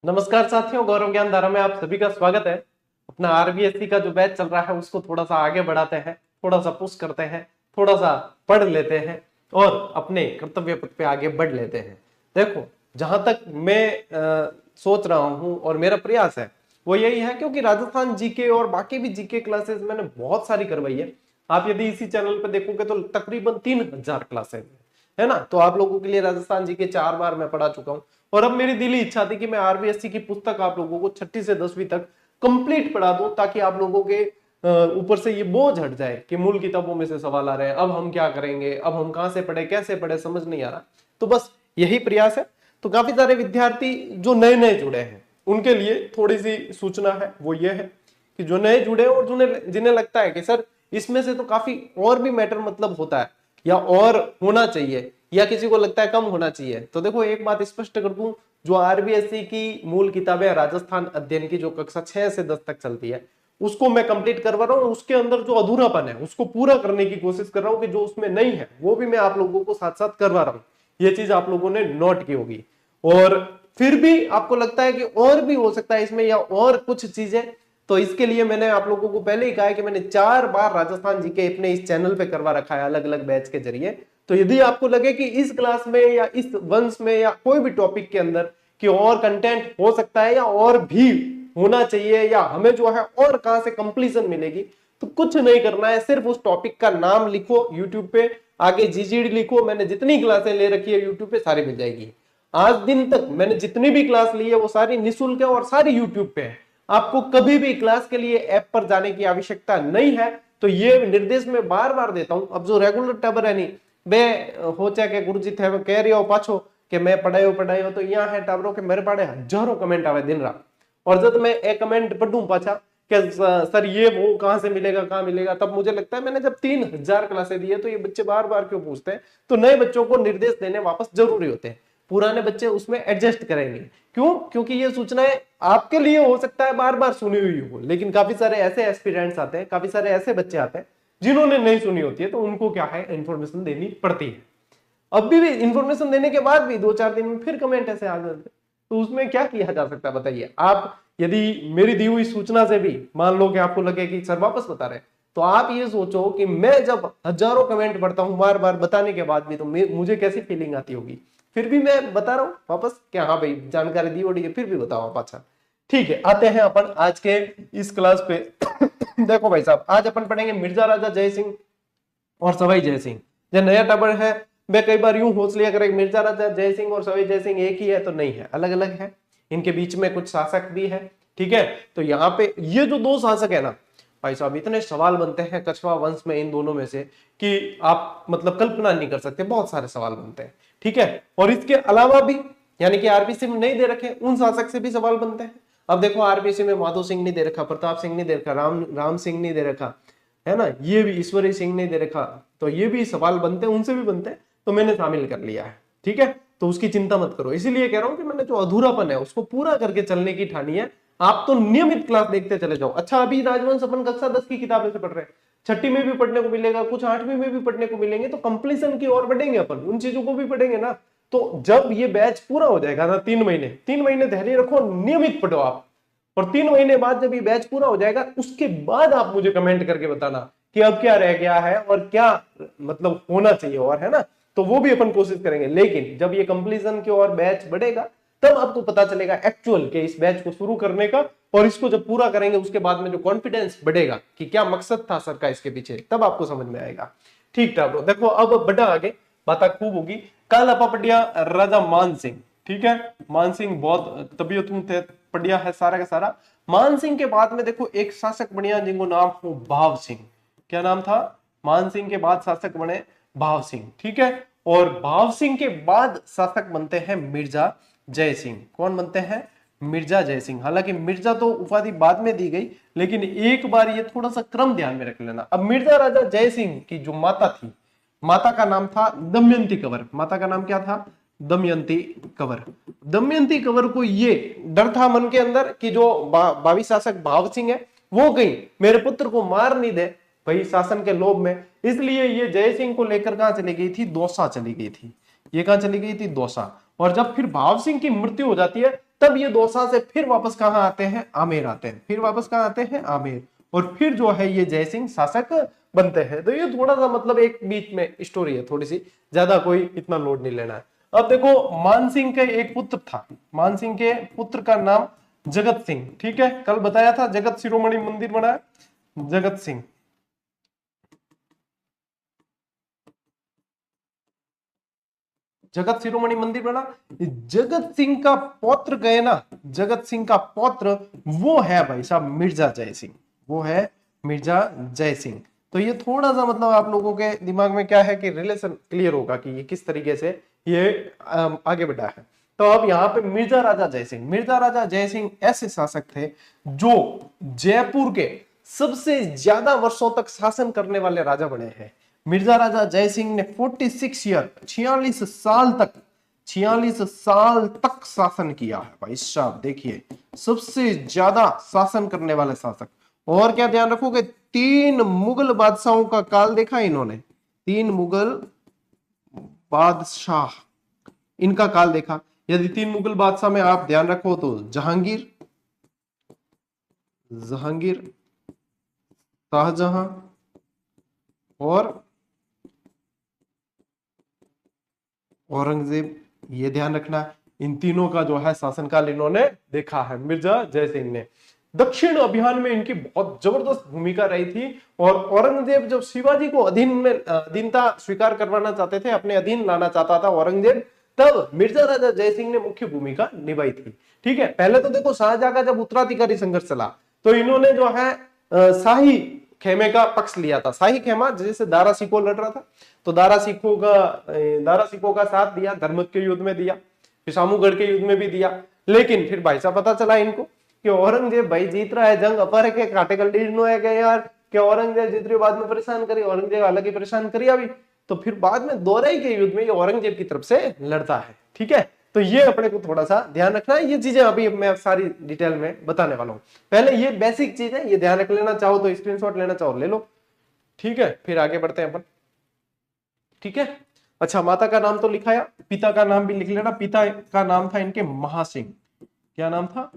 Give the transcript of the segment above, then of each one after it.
नमस्कार साथियों, गौरव ज्ञान धारा में आप सभी का स्वागत है। अपना आरबीएससी का जो बैच चल रहा है उसको थोड़ा सा आगे बढ़ाते हैं, थोड़ा सा पुश करते हैं, थोड़ा सा पढ़ लेते हैं और अपने कर्तव्य पथ पे आगे बढ़ लेते हैं। देखो, जहां तक मैं सोच रहा हूं और मेरा प्रयास है वो यही है, क्योंकि राजस्थान जीके और बाकी भी जीके क्लासेस मैंने बहुत सारी करवाई है। आप यदि इसी चैनल पे देखोगे तो तकरीबन 3000 क्लासेस है ना। तो आप लोगों के लिए राजस्थान जी के 4 बार मैं पढ़ा चुका हूं और अब मेरी दिली इच्छा थी कि मैं आरबीएससी की पुस्तक आप लोगों को 6ठी से 10वीं तक कंप्लीट पढ़ा दूं, ताकि आप लोगों के ऊपर से ये बोझ हट जाए कि मूल किताबों में से सवाल आ रहे हैं, अब हम क्या करेंगे, अब हम कहां से पढ़े, कैसे पढ़े, समझ नहीं आ रहा। तो बस यही प्रयास है। तो काफी सारे विद्यार्थी जो नए नए जुड़े हैं उनके लिए थोड़ी सी सूचना है, वो ये है कि जो नए जुड़े और जिन्हें लगता है कि सर इसमें से तो काफी और भी मैटर मतलब होता है या और होना चाहिए, या किसी को लगता है कम होना चाहिए, तो देखो एक बात स्पष्ट कर दूं, जो आरबीएससी की मूल किताबें राजस्थान अध्ययन की जो कक्षा 6 से 10 तक चलती है उसको मैं कंप्लीट करवा रहा हूं। उसके अंदर जो अधूरापन है उसको पूरा करने की कोशिश कर रहा हूं, कि जो उसमें नहीं है वो भी मैं आप लोगों को साथ साथ करवा रहा हूं। ये चीज आप लोगों ने नोट की होगी। और फिर भी आपको लगता है कि और भी हो सकता है इसमें या और कुछ चीजें, तो इसके लिए मैंने आप लोगों को पहले ही कहा है कि मैंने 4 बार राजस्थान जीके अपने इस चैनल पे करवा रखा है अलग अलग बैच के जरिए। तो यदि आपको लगे कि इस क्लास में या इस वंश में या कोई भी टॉपिक के अंदर कि और कंटेंट हो सकता है या और भी होना चाहिए, या हमें जो है और कहां से कंप्लीशन मिलेगी, तो कुछ नहीं करना है, सिर्फ उस टॉपिक का नाम लिखो यूट्यूब पे, आगे जीजीडी लिखो। मैंने जितनी क्लासें ले रखी है यूट्यूब पे सारी मिल जाएगी। आज दिन तक मैंने जितनी भी क्लास ली है वो सारी निःशुल्क है और सारी यूट्यूब पे है। आपको कभी भी क्लास के लिए ऐप पर जाने की आवश्यकता नहीं है। तो ये निर्देश मैं बार बार देता हूं। अब जो रेगुलर टबर है नहीं बे हो चाहे के गुरुजी थे कह रही हो पाछो कि मैं पढ़ायो, तो यहाँ है टाबरों के मेरे पाड़े हजारों कमेंट आवे दिन रात, और जब मैं एक कमेंट पढ़ूं पाछा कि सर ये वो कहां से मिलेगा, कहां मिलेगा, तब मुझे लगता है मैंने जब 3000 क्लासें दी है तो ये बच्चे बार बार क्यों पूछते हैं। तो नए बच्चों को निर्देश देने वापस जरूरी होते हैं, पुराने बच्चे उसमें एडजस्ट करेंगे। क्यों? क्योंकि ये सूचनाएं आपके लिए हो सकता है बार बार सुनी हुई हो, लेकिन काफी सारे ऐसे एस्पिरेंट्स आते हैं, काफी सारे ऐसे बच्चे आते हैं जिन्होंने नहीं सुनी होती है, तो उनको क्या है इंफॉर्मेशन देनी पड़ती है। अब भी इंफॉर्मेशन देने के बाद भी 2-4 दिन में फिर कमेंट ऐसे आ जाते, तो उसमें क्या किया जा सकता है बताइए आप। यदि मेरी दी हुई सूचना से भी मान लो कि आपको लगे कि सर वापस बता रहे, तो आप ये सोचो कि मैं जब हजारों कमेंट पढ़ता हूं बार बार बताने के बाद भी, तो मुझे कैसी फीलिंग आती होगी। फिर भी मैं बता रहा हूं वापस क्या, हाँ भाई जानकारी दी होगी, फिर भी बताओ आप। अच्छा ठीक है, आते हैं अपन आज के इस क्लास पे। देखो भाई साहब, आज अपन पढ़ेंगे मिर्जा राजा जय सिंह और सवाई जय सिंह। जो नया टबर है, मैं कई बार यूं सोच लिया करें मिर्जा राजा जय सिंह और सवाई जय सिंह एक ही है, तो नहीं है, अलग अलग है। इनके बीच में कुछ शासक भी है, ठीक है। तो यहाँ पे ये जो दो शासक है ना भाई साहब, इतने सवाल बनते हैं कछवा वंश में इन दोनों में से कि आप मतलब कल्पना नहीं कर सकते, बहुत सारे सवाल बनते हैं, ठीक है। और इसके अलावा भी यानी कि आरबीसी में नहीं दे रखे उन शासक से भी सवाल बनते हैं। अब देखो आरबीसी में माधो सिंह नहीं दे रखा, प्रताप सिंह नहीं दे रखा, राम सिंह नहीं दे रखा, है ना, ये भी ईश्वरी सिंह नहीं दे रखा, तो ये भी सवाल बनते हैं, उनसे भी बनते हैं, तो मैंने शामिल कर लिया है, ठीक है। तो उसकी चिंता मत करो, इसीलिए कह रहा हूं कि मैंने जो अधूरापन है उसको पूरा करके चलने की ठानी है। आप तो नियमित क्लास देखते चले जाओ। अच्छा, अभी राजवंश अपन कक्षा 10 की किताबें से पढ़ रहे हैं, 6ठी में भी पढ़ने को मिलेगा, कुछ 8वीं में भी पढ़ने को मिलेंगे, तो कंप्लीशन की ओर बढ़ेंगे अपन, उन चीजों को भी पढ़ेंगे ना। तो जब ये बैच पूरा हो जाएगा ना, 3 महीने धैर्य रखो, नियमित पढ़ो आप, और 3 महीने बाद जब ये बैच पूरा हो जाएगा उसके बाद आप मुझे कमेंट करके बताना कि अब क्या रह गया है और क्या मतलब होना चाहिए और, है ना। तो वो भी अपन कोशिश करेंगे, लेकिन जब ये कंप्लीशन की ओर बैच बढ़ेगा तब आपको पता चलेगा एक्चुअल के इस बैच को शुरू करने का, और इसको जब पूरा करेंगे उसके बाद में जो कॉन्फिडेंस बढ़ेगा कि क्या मकसद था सर का इसके पीछे, तब आपको समझ में आएगा। ठीक था ब्रो। देखो अब बड़ा आगे बात खूब होगी। कल अपा पढ़िया राजा मान सिंह, ठीक है। मान सिंह बहुत तबियत थे पढ़िया है सारा का सारा। मान सिंह के बाद में देखो एक शासक बढ़िया जिनको नाम हो भाव सिंह। क्या नाम था? मान सिंह के बाद शासक बने भाव सिंह, ठीक है। और भाव सिंह के बाद शासक बनते हैं मिर्जा जय सिंह। कौन बनते हैं? मिर्जा जय सिंह। हालांकि मिर्जा तो उपाधि बाद में दी गई, लेकिन एक बार ये थोड़ा सा क्रम ध्यान में रख लेना। अब मिर्जा राजा जय सिंह की जो माता थी, माता का नाम था दमयंती कंवर। माता का नाम क्या था? दमयंती कंवर। दमयंती कंवर को ये डर था मन के अंदर कि जो भावी शासक भाव सिंह है वो कहीं मेरे पुत्र को मार नहीं दे भाई शासन के लोभ में, इसलिए ये जय सिंह को लेकर कहां चली गई थी? दौसा चली गई थी। ये कहां चली गई थी? दौसा। और जब फिर भाव सिंह की मृत्यु हो जाती है तब ये दौसा से फिर वापस कहाँ आते हैं, आमेर आते हैं, फिर वापस कहाँ आते हैं, आमेर, और फिर जो है ये जयसिंह शासक बनते हैं। तो ये थोड़ा सा मतलब एक बीच में स्टोरी है, थोड़ी सी, ज्यादा कोई इतना लोड नहीं लेना है। अब देखो मानसिंह के एक पुत्र था, मानसिंह के पुत्र का नाम जगत सिंह, ठीक है, कल बताया था जगत शिरोमणि मंदिर बना, जगत सिंह, जगत शिरोमणि मंदिर बना। जगत सिंह का पौत्र गए ना, जगत सिंह का पौत्र वो है भाई साहब मिर्जा जय सिंह, वो है मिर्जा जय सिंह। तो ये थोड़ा सा मतलब आप लोगों के दिमाग में क्या है कि रिलेशन क्लियर होगा कि ये किस तरीके से ये आगे बढ़ा है। तो अब यहाँ पे मिर्जा राजा जय सिंह, मिर्जा राजा जय सिंह ऐसे शासक थे जो जयपुर के सबसे ज्यादा वर्षों तक शासन करने वाले राजा बने हैं। मिर्जा राजा जय सिंह ने 46 ईयर 46 साल तक 46 साल तक शासन किया है भाई साहब, देखिए सबसे ज्यादा शासन करने वाले शासक। और क्या ध्यान रखोगे, 3 मुगल बादशाहों का काल देखा इन्होंने, 3 मुगल बादशाह इनका काल देखा। यदि 3 मुगल बादशाह में आप ध्यान रखो तो जहांगीर, जहांगीर, शाहजहां और औरंगजेब, ये ध्यान रखना, इन तीनों का जो है शासनकाल इन्होंने देखा है मिर्जा जय सिंह ने। दक्षिण अभियान में इनकी बहुत जबरदस्त भूमिका रही थी, और औरंगजेब जब शिवाजी को अधीनता स्वीकार करवाना चाहते थे, अपने अधीन लाना चाहता था औरंगजेब, तब मिर्जा राजा जय सिंह ने मुख्य भूमिका निभाई थी। ठीक है, पहले तो देखो शाहजहां का जब उत्तराधिकारी संघर्ष चला तो इन्होंने जो है शाही खेमे का पक्ष लिया था। शाही खेमा जैसे दारा सिकोह लड़ रहा था तो दारा सिकोह का साथ दिया, धर्मत के युद्ध में दिया, फिर सामूगढ़ के युद्ध में भी दिया। लेकिन फिर भाई साहब पता चला इनको कि औरंगजेब भाई जीत रहा है जंग, अपर के काटे कल है कि यार कि औरंगजेब जीत रही, बाद में परेशान करी, औरंगजेब अलग ही परेशान करी अभी। तो फिर बाद में दोराई के युद्ध में ये औरंगजेब की तरफ से लड़ता है। ठीक है, तो ये अपने को थोड़ा सा ध्यान रखना है, ये चीजें अभी मैं सारी डिटेल में बताने वाला हूं। पहले ये बेसिक चीज है, ये ध्यान रख लेना, चाहो तो स्क्रीनशॉट लेना चाहो ले लो। ठीक है, फिर आगे बढ़ते हैं अपन। ठीक है, अच्छा माता का नाम तो लिखाया, पिता का नाम भी लिख लेना। पिता का नाम था इनके महासिंह, क्या नाम था,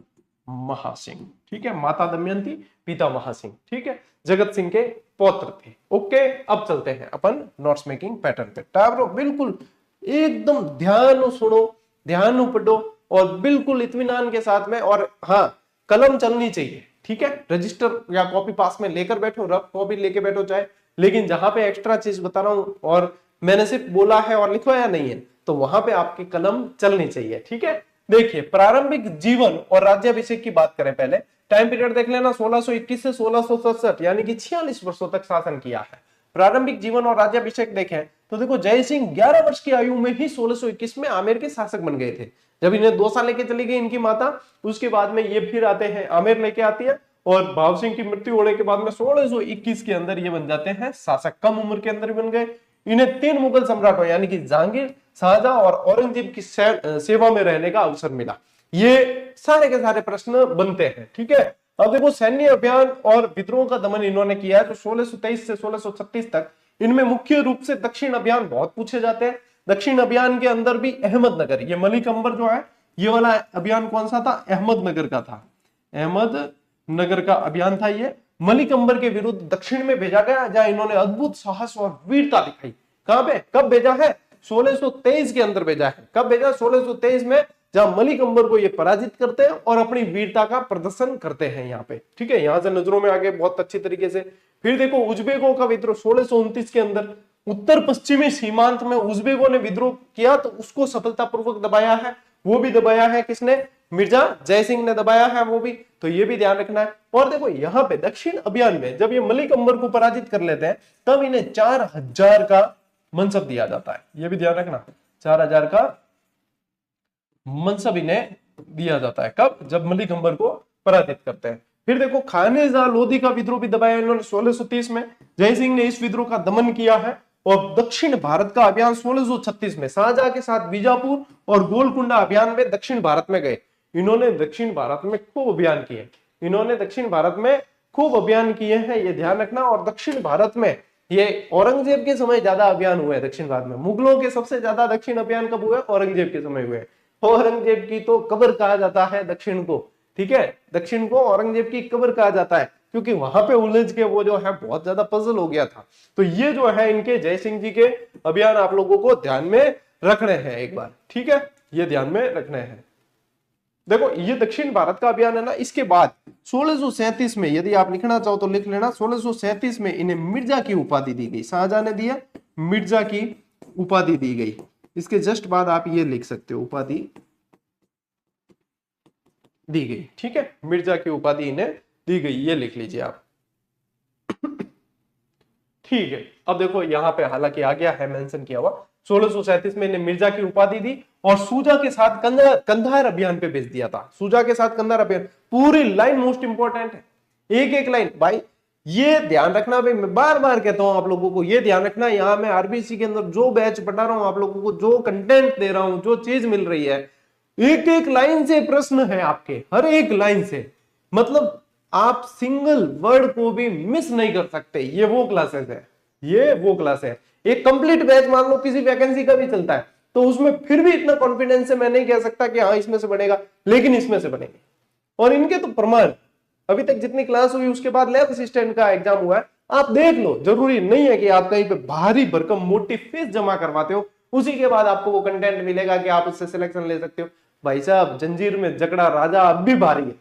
महासिंह। ठीक है, माता दमयंती, पिता महासिंह। ठीक है, जगत सिंह के पौत्र थे। ओके, अब चलते हैं अपन नोट्स मेकिंग पैटर्न पे। टाब्रो बिल्कुल एकदम ध्यान सुनो, ध्यान पढ़ो, और बिल्कुल इत्मीनान के साथ में, और हाँ कलम चलनी चाहिए। ठीक है, रजिस्टर या कॉपी पास में लेकर बैठो, रफ कॉपी लेके बैठो चाहे, लेकिन जहां पे एक्स्ट्रा चीज बता रहा हूं और मैंने सिर्फ बोला है और लिखवाया नहीं है, तो वहां पे आपकी कलम चलनी चाहिए। ठीक है, देखिए प्रारंभिक जीवन और राज्याभिषेक की बात करें, पहले टाइम पीरियड देख लेना, 1621 से 1667 यानी कि 46 वर्षों तक शासन किया है। प्रारंभिक जीवन और राज्याभिषेक देखें तो देखो जय सिंह 11 वर्ष की आयु में ही 1621 में आमेर के शासक बन गए थे, जब इन्हें 2 साल लेके चली गई इनकी माता। उसके बाद में ये फिर आते हैं, आमेर लेके आती है, और भाव सिंह की मृत्यु होने के बाद में 1621 के अंदर ये बन जाते हैं शासक, कम उम्र के अंदर बन गए। इन्हें 3 मुगल सम्राटों यानी कि जहांगीर, शाहजहां और औरंगजेब की सेवा में रहने का अवसर मिला। ये सारे के सारे प्रश्न बनते हैं। ठीक है, अब देखो सैन्य अभियान और विद्रोह का दमन इन्होंने किया है, तो 1623 से 1636 तक इनमें मुख्य रूप से दक्षिण अभियान बहुत पूछे जाते हैं। दक्षिण अभियान के अंदर भी अहमदनगर, ये मलिक अंबर जो है, ये वाला अभियान कौन सा था, अहमदनगर का था, अहमदनगर का अभियान था। ये मलिक अंबर के विरुद्ध दक्षिण में भेजा गया, जहां इन्होंने अद्भुत साहस और वीरता दिखाई। कहां पे, कब भेजा है, 1623 के अंदर भेजा है। कब भेजा, 1623 में, जहां मलिक अंबर को ये पराजित करते हैं और अपनी वीरता का प्रदर्शन करते हैं यहाँ पे। ठीक है, यहां से नजरों में आगे बहुत अच्छी तरीके से। फिर देखो उज्बेकों का विद्रोह 1629 के अंदर, उत्तर पश्चिमी सीमांत में उज्बेकों ने विद्रोह किया, तो उसको सफलतापूर्वक दबाया है। वो भी दबाया है किसने, मिर्जा जय सिंह ने दबाया है वो भी, तो ये भी ध्यान रखना है। और देखो यहाँ पे दक्षिण अभियान में जब ये मलिक अंबर को पराजित कर लेते हैं, तब इन्हें 4000 का मनसब दिया जाता है। ये भी ध्यान रखना, 4000 का मनसब इन्हें दिया जाता है। कब, जब मलिक अंबर को पराजित करते हैं। फिर देखो खानेजा लोधी का विद्रोह भी दबाया इन्होंने 1630 में। जय सिंह ने इस विद्रोह का दमन किया है। और दक्षिण भारत का अभियान 1636 में शाहजहां के साथ बीजापुर और गोलकुंडा अभियान में दक्षिण भारत में गए। इन्होंने दक्षिण भारत में खूब अभियान किए, इन्होंने दक्षिण भारत में खूब अभियान किए हैं, ये ध्यान रखना। और दक्षिण भारत में ये औरंगजेब के समय ज्यादा अभियान हुए हैं दक्षिण भारत में। मुगलों के सबसे ज्यादा दक्षिण अभियान कब हुए, औरंगजेब के समय हुए। औरंगजेब की तो कब्र कहा जाता है दक्षिण को, ठीक है, दक्षिण को औरंगजेब की कब्र कहा जाता है, क्योंकि वहां पे उलझ के वो जो है बहुत ज्यादा पजल हो गया था। तो ये जो है इनके जय सिंह जी के अभियान आप लोगों को ध्यान में रखने हैं एक बार, ठीक है, ये ध्यान में रखने हैं। देखो ये दक्षिण भारत का अभियान है ना, इसके बाद 1637 में, यदि आप लिखना चाहो तो लिख लेना, 1637 में इन्हें मिर्जा की उपाधि दी गई, शाहजहां ने दिया, मिर्जा की उपाधि दी गई। इसके जस्ट बाद आप ये लिख सकते हो, उपाधि दी गई, ठीक है, मिर्जा की उपाधि इन्हें दी गई, ये लिख लीजिए आप। ठीक है, अब देखो यहां पे हालांकि आ गया है मेंशन किया हुआ, 1637 में इन्हें मिर्जा की उपाधि दी और सूजा के साथ कंधार अभियान पे भेज दिया था। सूजा के साथ कंधार अभियान, पूरी लाइन मोस्ट इंपॉर्टेंट है, एक एक लाइन भाई, ये ध्यान रखना भाई, मैं बार बार कहता हूं आप लोगों को, ये ध्यान रखना, यहां मैं आरबीसी के अंदर जो बैच पढ़ा रहा हूं आप लोगों को, जो कंटेंट दे रहा हूं, जो चीज मिल रही है, एक एक लाइन से प्रश्न है आपके, हर एक लाइन से, मतलब आप सिंगल वर्ड को भी मिस नहीं कर सकते। ये वो क्लासेस है, ये वो क्लास है। एक कंप्लीट बैच मान लो किसी वैकेंसी का भी चलता है तो उसमें फिर भी इतना कॉन्फिडेंस से मैं नहीं कह सकता कि हाँ इसमें से बनेगा, लेकिन इसमें से बनेंगे। और इनके तो प्रमाण, अभी तक जितनी क्लास हुई उसके बाद लैब असिस्टेंट का एग्जाम हुआ है, आप देख लो, जरूरी नहीं है कि आप कहीं पे भारी भरकम मोटी फीस जमा करवाते हो उसी के बाद आपको वो कंटेंट मिलेगा कि आप उससे सिलेक्शन ले सकते हो। भाई साहब जंजीर में जकड़ा राजा अब भी भारी है,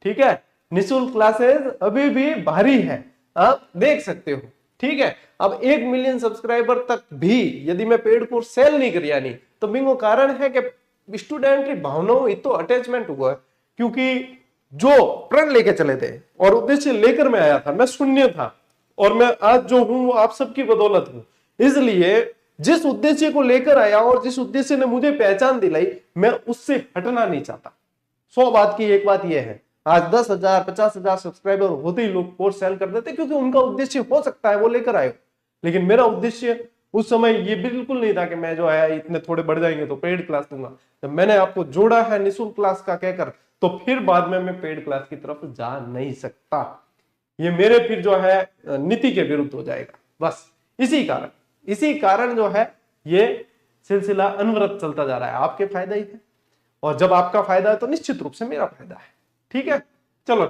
ठीक है, निःशुल्क क्लासेस अभी भी भारी है, आप देख सकते हो, ठीक है। अब 1 मिलियन सब्सक्राइबर तक भी यदि मैं पेड कोर्स सेल नहीं करिया नहीं तो बिंगो कारण है कि स्टूडेंट की भावनाओं इतो अटैचमेंट हुआ है, क्योंकि जो प्रण लेके चले थे और उद्देश्य लेकर मैं आया था, मैं शून्य था और मैं आज जो हूं वो आप सबकी बदौलत हूं। इसलिए जिस उद्देश्य को लेकर आया और जिस उद्देश्य ने मुझे पहचान दिलाई, मैं उससे हटना नहीं चाहता। 100 बात की एक बात यह है, आज 10,000 50,000 सब्सक्राइबर होते ही लोग कोर्स सेल कर देते क्योंकि उनका उद्देश्य हो सकता है वो लेकर आए, लेकिन मेरा उद्देश्य उस समय ये बिल्कुल नहीं था कि मैं जो है इतने थोड़े बढ़ जाएंगे तो पेड क्लास दूंगा। जब मैंने आपको जोड़ा है निःशुल्क क्लास का कहकर, तो फिर बाद में मैं पेड क्लास की तरफ जा नहीं सकता, ये मेरे फिर जो है नीति के विरुद्ध हो जाएगा। बस इसी कारण जो है ये सिलसिला अनवरत चलता जा रहा है, आपके फायदा ही है, और जब आपका फायदा है तो निश्चित रूप से मेरा फायदा है, ठीक है। चलो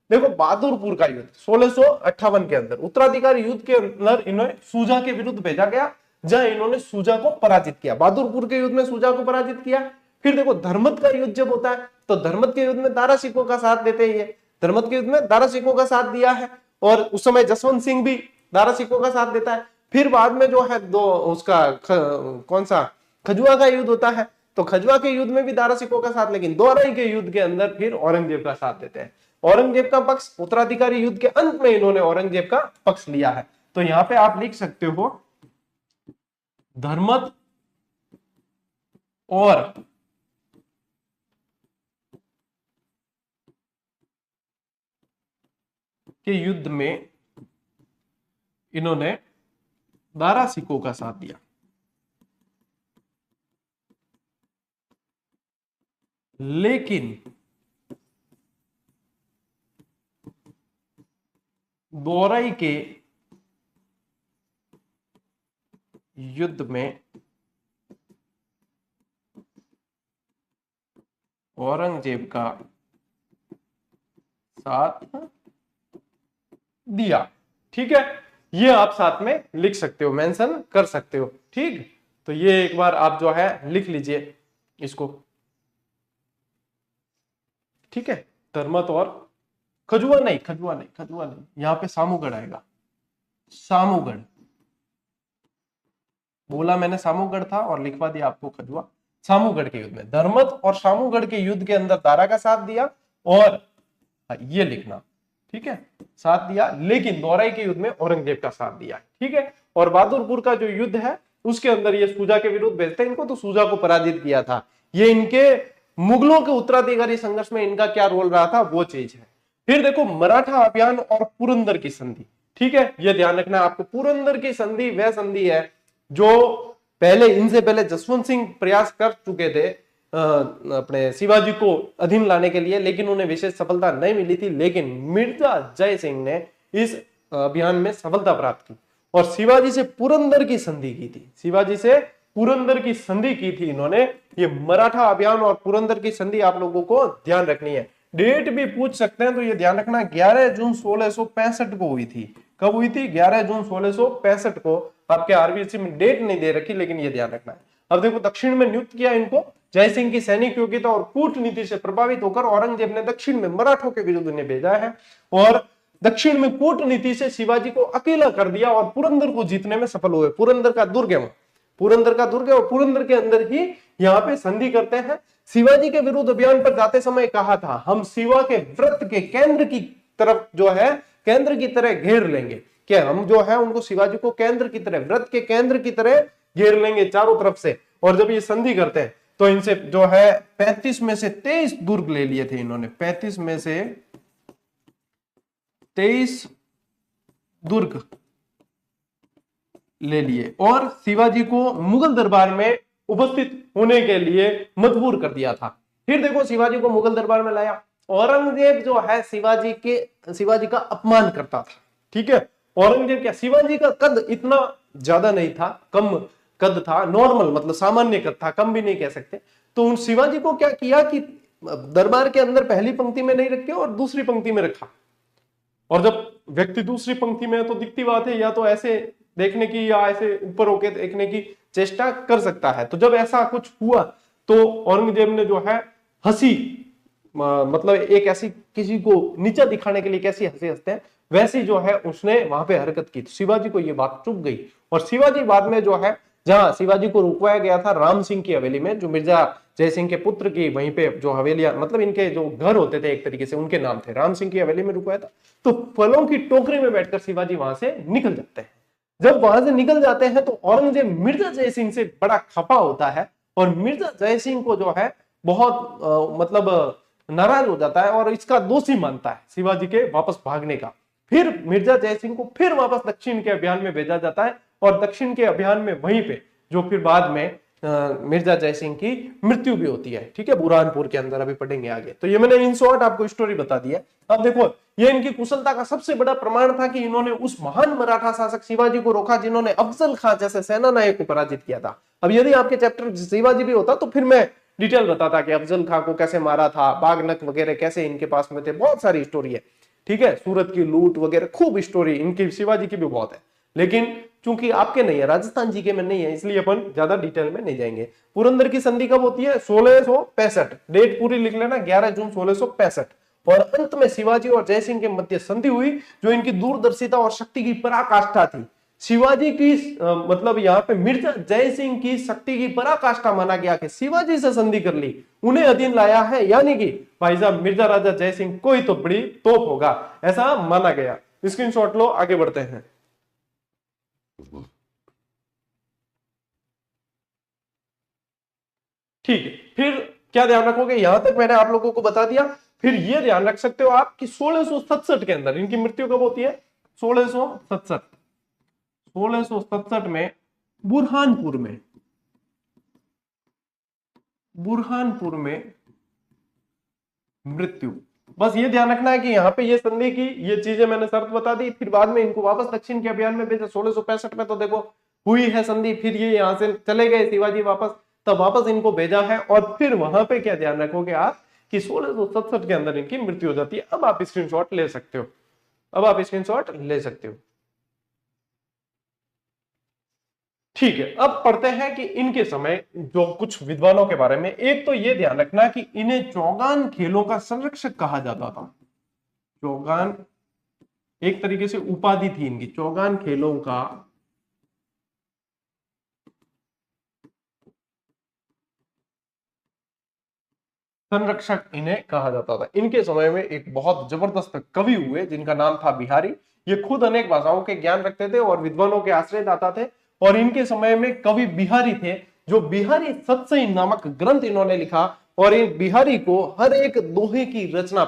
देखो बहादुरपुर का युद्ध 1658 के अंदर, उत्तराधिकारी युद्ध के अंदर इन्हें सूजा के विरुद्ध भेजा गया, जहां इन्होंने सूजा को पराजित किया। बहादुरपुर के युद्ध में सूजा को पराजित किया। फिर देखो धर्मत का युद्ध जब होता है तो धर्मत के युद्ध में दारा सिकों का साथ देते हैं, ये धर्मत के युद्ध में दारा सिकों का साथ दिया है, और उस समय जसवंत सिंह भी दारा सिकों का साथ देता है। फिर बाद में जो है कौन सा खजुआ का युद्ध होता है, तो खजुआ के युद्ध में भी दारा सिकों का साथ, लेकिन दोराई के युद्ध के अंदर फिर औरंगजेब का साथ देते हैं। औरंगजेब का पक्ष, उत्तराधिकारी युद्ध के अंत में इन्होंने औरंगजेब का पक्ष लिया है। तो यहां पे आप लिख सकते हो धर्मत और के युद्ध में इन्होंने दारा सिकों का साथ दिया, लेकिन दोराई के युद्ध में औरंगजेब का साथ दिया, ठीक है। ये आप साथ में लिख सकते हो, मेंशन कर सकते हो, ठीक। तो ये एक बार आप जो है लिख लीजिए इसको, ठीक है। धर्मत और खजुआ नहीं, यहां पे सामूगढ़ आएगा, सामूगढ़ बोला मैंने, सामूगढ़ था और लिखवा दिया आपको खजुआ। सामूगढ़ के युद्ध में धर्मत और सामूगढ़ के युद्ध के अंदर दारा का साथ दिया, और ये लिखना, ठीक है, साथ दिया, लेकिन दोराई के युद्ध में औरंगजेब का साथ दिया, ठीक है। और बहादुरपुर का जो युद्ध है उसके अंदर ये सूजा के विरुद्ध भेजते हैं इनको, तो सूजा को पराजित किया था। ये इनके मुगलों के उत्तराधिकारी संघर्ष में इनका क्या रोल रहा था वो चीज है। फिर देखो मराठा अभियान और पुरंदर की संधि, ठीक है, ये ध्यान रखना आपको। पुरंदर की संधि वह संधि है जो पहले, इनसे पहले जसवंत सिंह प्रयास कर चुके थे अपने शिवाजी को अधीन लाने के लिए, लेकिन उन्हें विशेष सफलता नहीं मिली थी। लेकिन मिर्जा जय सिंह ने इस अभियान में सफलता प्राप्त की और शिवाजी से पुरंदर की संधि की थी, शिवाजी से पुरंदर की संधि की थी इन्होंने। ये मराठा अभियान और पुरंदर की संधि आप लोगों को ध्यान रखनी है। डेट भी पूछ सकते हैं तो ये ध्यान रखना 11 जून 1665 को हुई थी। कब हुई थी? 11 जून 1665 को। आपके आरबीएससी में डेट नहीं दे रखी, लेकिन ये ध्यान रखना है। अब देखो, दक्षिण में नियुक्त किया इनको। जयसिंह की सैनिक योग्यता और कूटनीति से प्रभावित होकर औरंगजेब ने दक्षिण में मराठों के विरुद्ध इन्हें भेजा है और दक्षिण में कूटनीति से शिवाजी को अकेला कर दिया और पुरंदर को जीतने में सफल हुए। पुरंदर का दुर्ग है, पुरंदर का दुर्ग है और पुरंदर के अंदर ही यहाँ पे संधि करते हैं। शिवाजी के विरुद्ध अभियान पर जाते समय कहा था, हम शिवा के व्रत के केंद्र की तरफ जो है केंद्र की तरह घेर लेंगे, कि हम जो है उनको शिवाजी को केंद्र की तरह, व्रत के केंद्र की तरह घेर लेंगे चारों तरफ से। और जब ये संधि करते हैं तो इनसे जो है 35 में से 23 दुर्ग ले लिए थे इन्होंने। 35 में से 23 दुर्ग ले लिए और शिवाजी को मुगल दरबार में उपस्थित होने के लिए मजबूर कर दिया था। फिर देखो, शिवाजी को मुगल दरबार में लाया। औरंगजेब जो है शिवाजी का अपमान करता था। ठीक है, औरंगजेब क्या, शिवाजी का कद इतना ज्यादा नहीं था, कम कद था, नॉर्मल मतलब सामान्य कद था, कम भी नहीं कह सकते। तो उन शिवाजी को क्या किया कि दरबार के अंदर पहली पंक्ति में नहीं रखे और दूसरी पंक्ति में रखा। और जब व्यक्ति दूसरी पंक्ति में है तो दिखती बात है, या तो ऐसे देखने की या ऐसे ऊपर होके देखने की चेष्टा कर सकता है। तो जब ऐसा कुछ हुआ तो औरंगजेब ने जो है हंसी, मतलब एक ऐसी किसी को नीचा दिखाने के लिए कैसी हंसी हंसते हैं, वैसी जो है उसने वहां पे हरकत की। तो शिवाजी को ये बात चुभ गई और शिवाजी बाद में जो है, जहां शिवाजी को रुकवाया गया था राम सिंह की हवेली में, जो मिर्जा जयसिंह के पुत्र की वहीं पे जो हवेलियां, मतलब इनके जो घर होते थे एक तरीके से, उनके नाम थे, राम सिंह की हवेली में रुकवाया था। तो फलों की टोकरी में बैठकर शिवाजी वहां से निकल जाते हैं। जब वहां से निकल जाते हैं तो औरंगजेब मिर्जा जयसिंह से बड़ा खफा होता है और मिर्जा जयसिंह को जो है बहुत मतलब नाराज हो जाता है और इसका दोषी मानता है शिवाजी के वापस भागने का। फिर मिर्जा जयसिंह को फिर वापस दक्षिण के अभियान में भेजा जाता है और दक्षिण के अभियान में वहीं पे जो फिर बाद में मिर्जा जयसिंह की मृत्यु भी होती है। ठीक है, बुरहानपुर के अंदर, अभी पढ़ेंगे आगे। तो ये मैंने इन शॉर्ट आपको स्टोरी बता दी है। अब देखो, ये इनकी कुशलता का सबसे बड़ा प्रमाण था कि इन्होंने उस महान मराठा शासक शिवाजी को रोका जिन्होंने अफजल खां जैसे सेना नायक को पराजित किया था। अब यदि आपके चैप्टर शिवाजी भी होता तो फिर मैं डिटेल बताता कि अफजल खां को कैसे मारा था, बागनक वगैरह कैसे इनके पास में थे, बहुत सारी स्टोरी है। ठीक है, सूरत की लूट वगैरह खूब स्टोरी इनकी, शिवाजी की भी बहुत है। लेकिन चूंकि आपके नहीं है, राजस्थान जी के में नहीं है, इसलिए अपन ज्यादा डिटेल में नहीं जाएंगे। पुरंदर की संधि कब होती है? 1665। डेट पूरी लिख लेना, 11 जून 1665। और अंत में शिवाजी और जयसिंह के मध्य संधि हुई जो इनकी दूरदर्शिता और शक्ति की पराकाष्ठा थी। शिवाजी की मतलब यहाँ पे मिर्जा जयसिंह की शक्ति की पराकाष्ठा माना गया कि शिवाजी से संधि कर ली, उन्हें अधीन लाया है, यानी कि भाई साहब मिर्जा राजा जयसिंह कोई तो बड़ी तोप होगा, ऐसा माना गया। स्क्रीनशॉट लो, आगे बढ़ते हैं। ठीक है, फिर क्या ध्यान रखोगे? यहां तक मैंने आप लोगों को बता दिया। फिर ये ध्यान रख सकते हो आप कि 1667 के अंदर इनकी मृत्यु कब होती है? 1667 में बुरहानपुर में मृत्यु। बस ये ध्यान रखना है कि यहाँ पे ये संधि की ये चीजें मैंने शर्त बता दी। फिर बाद में इनको वापस दक्षिण के अभियान में भेजा 1665 में, तो देखो हुई है संधि। फिर ये यहाँ से चले गए शिवाजी वापस, तब वापस इनको भेजा है और फिर वहां पे क्या ध्यान रखोगे आप कि 1667 के अंदर इनकी मृत्यु हो जाती है। अब आप स्क्रीनशॉट ले सकते हो, ठीक है। अब पढ़ते हैं कि इनके समय जो कुछ विद्वानों के बारे में। एक तो ये ध्यान रखना कि इन्हें चौगान खेलों का संरक्षक कहा जाता था। चौगान एक तरीके से उपाधि थी इनकी, चौगान खेलों का संरक्षक इन्हें कहा जाता था। इनके समय में एक बहुत जबरदस्त कवि हुए जिनका नाम था बिहारी। ये खुद अनेक भाषाओं के ज्ञान रखते थे और विद्वानों के आश्रय दाता थे। और इनके समय में कवि बिहारी थे, जो बिहारी सत्सई नामक ग्रंथ इन्होंने लिखा। और इन बिहारी को हर एक दोहे की रचना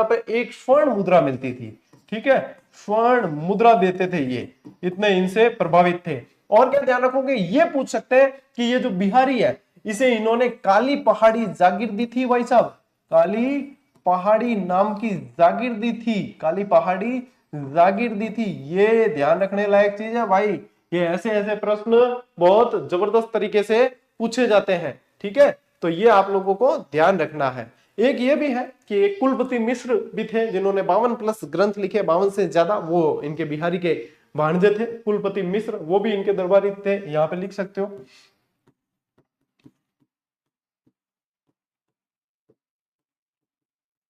पर एक स्वर्ण मुद्रा मिलती थी। ठीक है, स्वर्ण मुद्रा देते थे ये, इतने इनसे प्रभावित थे। और क्या ध्यान रखोगे, ये पूछ सकते हैं कि ये जो बिहारी है इसे इन्होंने काली पहाड़ी जागीर दी थी। भाई साहब, काली पहाड़ी नाम की जागीर दी थी, काली पहाड़ी जागीर दी थी। ये ध्यान रखने लायक चीज है भाई, ये ऐसे ऐसे प्रश्न बहुत जबरदस्त तरीके से पूछे जाते हैं, ठीक है। तो ये आप लोगों को ध्यान रखना है। एक ये भी है कि एक कुलपति मिश्र भी थे जिन्होंने 52+ ग्रंथ लिखे, 52 से ज्यादा, वो इनके बिहारी के भांजे थे कुलपति मिश्र, वो भी इनके दरबारी थे, यहां पे लिख सकते हो।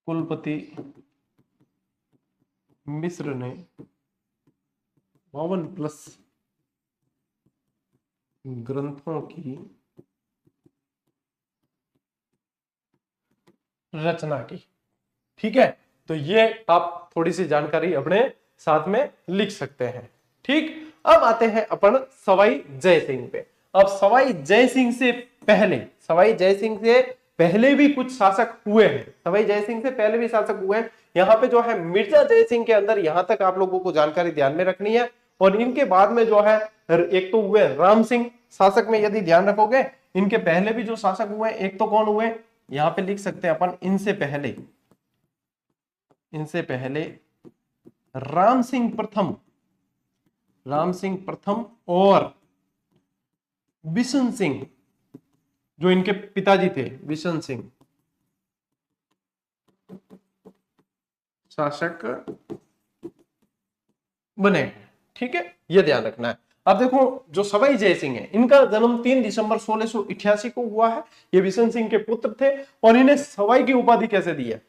कुलपति मिश्र ने 52+ ग्रंथों की रचना की, ठीक है। तो ये आप थोड़ी सी जानकारी अपने साथ में लिख सकते हैं, ठीक। अब आते हैं अपन सवाई जय सिंह पे। अब सवाई जय सिंह से पहले, सवाई जय सिंह से पहले भी कुछ शासक हुए हैं, सवाई जय सिंह से पहले भी शासक हुए हैं। यहाँ पे जो है मिर्जा जय सिंह के अंदर, यहां तक आप लोगों को जानकारी ध्यान में रखनी है। और इनके बाद में जो है एक तो हुए राम सिंह शासक में, यदि ध्यान रखोगे इनके पहले भी जो शासक हुए, एक तो कौन हुए, यहां पे लिख सकते हैं अपन, इनसे पहले राम सिंह प्रथम, राम सिंह प्रथम और बिशन सिंह, जो इनके पिताजी थे, बिशन सिंह शासक बने, ठीक है, ये ध्यान रखना है। अब देखो जो सवाई जय सिंह है, इनका जन्म 3 दिसंबर 1688 को हुआ है। ये बिशन सिंह के पुत्र थे। और इन्हें सवाई की उपाधि कैसे दी है,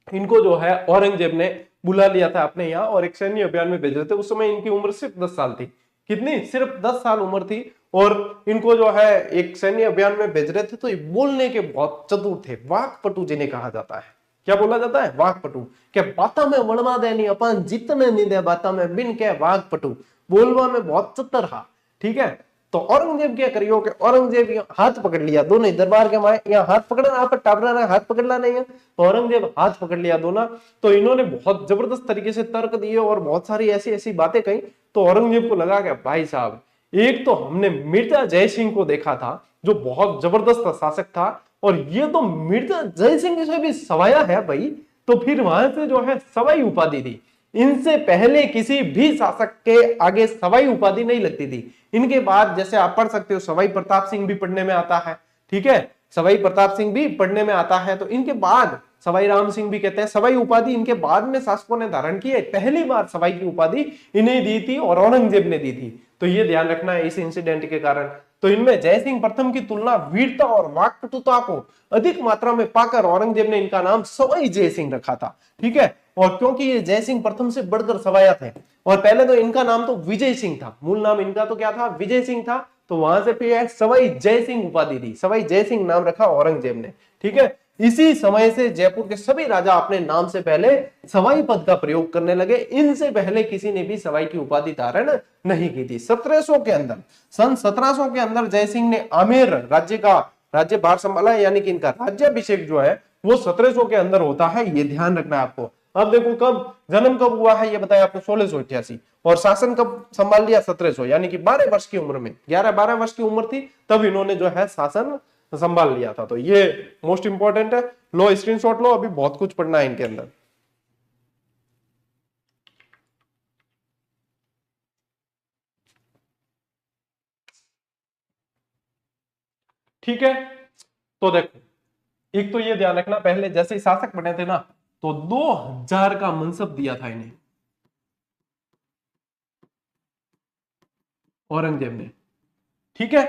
इनको जो है औरंगजेब ने बुला लिया था अपने यहाँ और एक सैन्य अभियान में भेज रहे थे। उस समय इनकी उम्र सिर्फ 10 साल थी। कितनी? सिर्फ 10 साल उम्र थी। और इनको जो है एक सैन्य अभियान में भेज रहे थे। तो ये बोलने के बहुत चतुर थे, वाक्पटु जिन्हें कहा जाता है। क्या बोला जाता है? वाक्पटु। क्या बाता में वणवा दे नहीं अपन जितने नहीं दे बाता में बिन के वाक्पटु, बोलवा में बहुत चतुर हा, ठीक है। तो औरंगजेब क्या करियो कि औरंगजेब हाथ पकड़ लिया दोनों ही दरबार के माए, यहाँ हाथ पकड़ना, आप टाबरा हाथ पकड़ना नहीं है। तो औरंगजेब हाथ पकड़ लिया दोनों। तो इन्होंने बहुत जबरदस्त तरीके से तर्क दिए और बहुत सारी ऐसी ऐसी बातें कही। तो औरंगजेब को लगा कि भाई साहब, एक तो हमने मिर्जा जय सिंह को देखा था जो बहुत जबरदस्त शासक था, और ये तो मिर्जा जय सिंह से भी सवाया है भाई। तो फिर वहां से जो है सवाई उपाधि दी। इनसे पहले किसी भी शासक के आगे सवाई उपाधि नहीं लगती थी। इनके बाद जैसे आप पढ़ सकते हो, सवाई प्रताप सिंह भी पढ़ने में आता है, ठीक है, सवाई प्रताप सिंह भी पढ़ने में आता है। तो इनके बाद सवाई राम सिंह भी कहते हैं। सवाई उपाधि इनके बाद में शासकों ने धारण की है। पहली बार सवाई की उपाधि इन्हें दी थी और औरंगजेब ने दी थी। तो ये ध्यान रखना है इस इंसिडेंट के कारण। तो इनमें जय सिंह प्रथम की तुलना वीरता और वाक्पटुता को अधिक मात्रा में पाकर औरंगजेब ने इनका नाम सवाई जय सिंह रखा था, ठीक है। और क्योंकि ये जय सिंह प्रथम से बढ़कर सवाया थे, और पहले तो इनका नाम तो विजय सिंह था, मूल नाम इनका तो क्या था? विजय सिंह था। तो वहां से फिर सवाई जय सिंह उपाधि दी, सवाई जय सिंह नाम रखा औरंगजेब ने, ठीक है। इसी समय से जयपुर के सभी राजा अपने नाम से पहले सवाई पद का प्रयोग करने लगे। इनसे पहले किसी ने भी सवाई की उपाधि धारण नहीं की थी। 1700 के अंदर, सन 1700 के अंदर जय सिंह ने आमेर राज्य का राज्यभार संभाला, यानी कि इनका राज्याभिषेक जो है वो 1700 के अंदर होता है। ये ध्यान रखना है आपको। अब देखो कब जन्म कब हुआ है ये बताया आपको, 1688। और शासन कब संभाल लिया? 1700, यानी कि 12 वर्ष की उम्र में, 11-12 वर्ष की उम्र थी तब इन्होंने जो है शासन संभाल लिया था। तो ये मोस्ट इंपॉर्टेंट है, लो स्क्रीनशॉट लो, अभी बहुत कुछ पढ़ना है इनके अंदर। ठीक है, तो देखो एक तो ये ध्यान रखना, पहले जैसे ही शासक बने थे ना, तो 2000 का मनसब दिया था इन्हें औरंगजेब ने, ठीक है।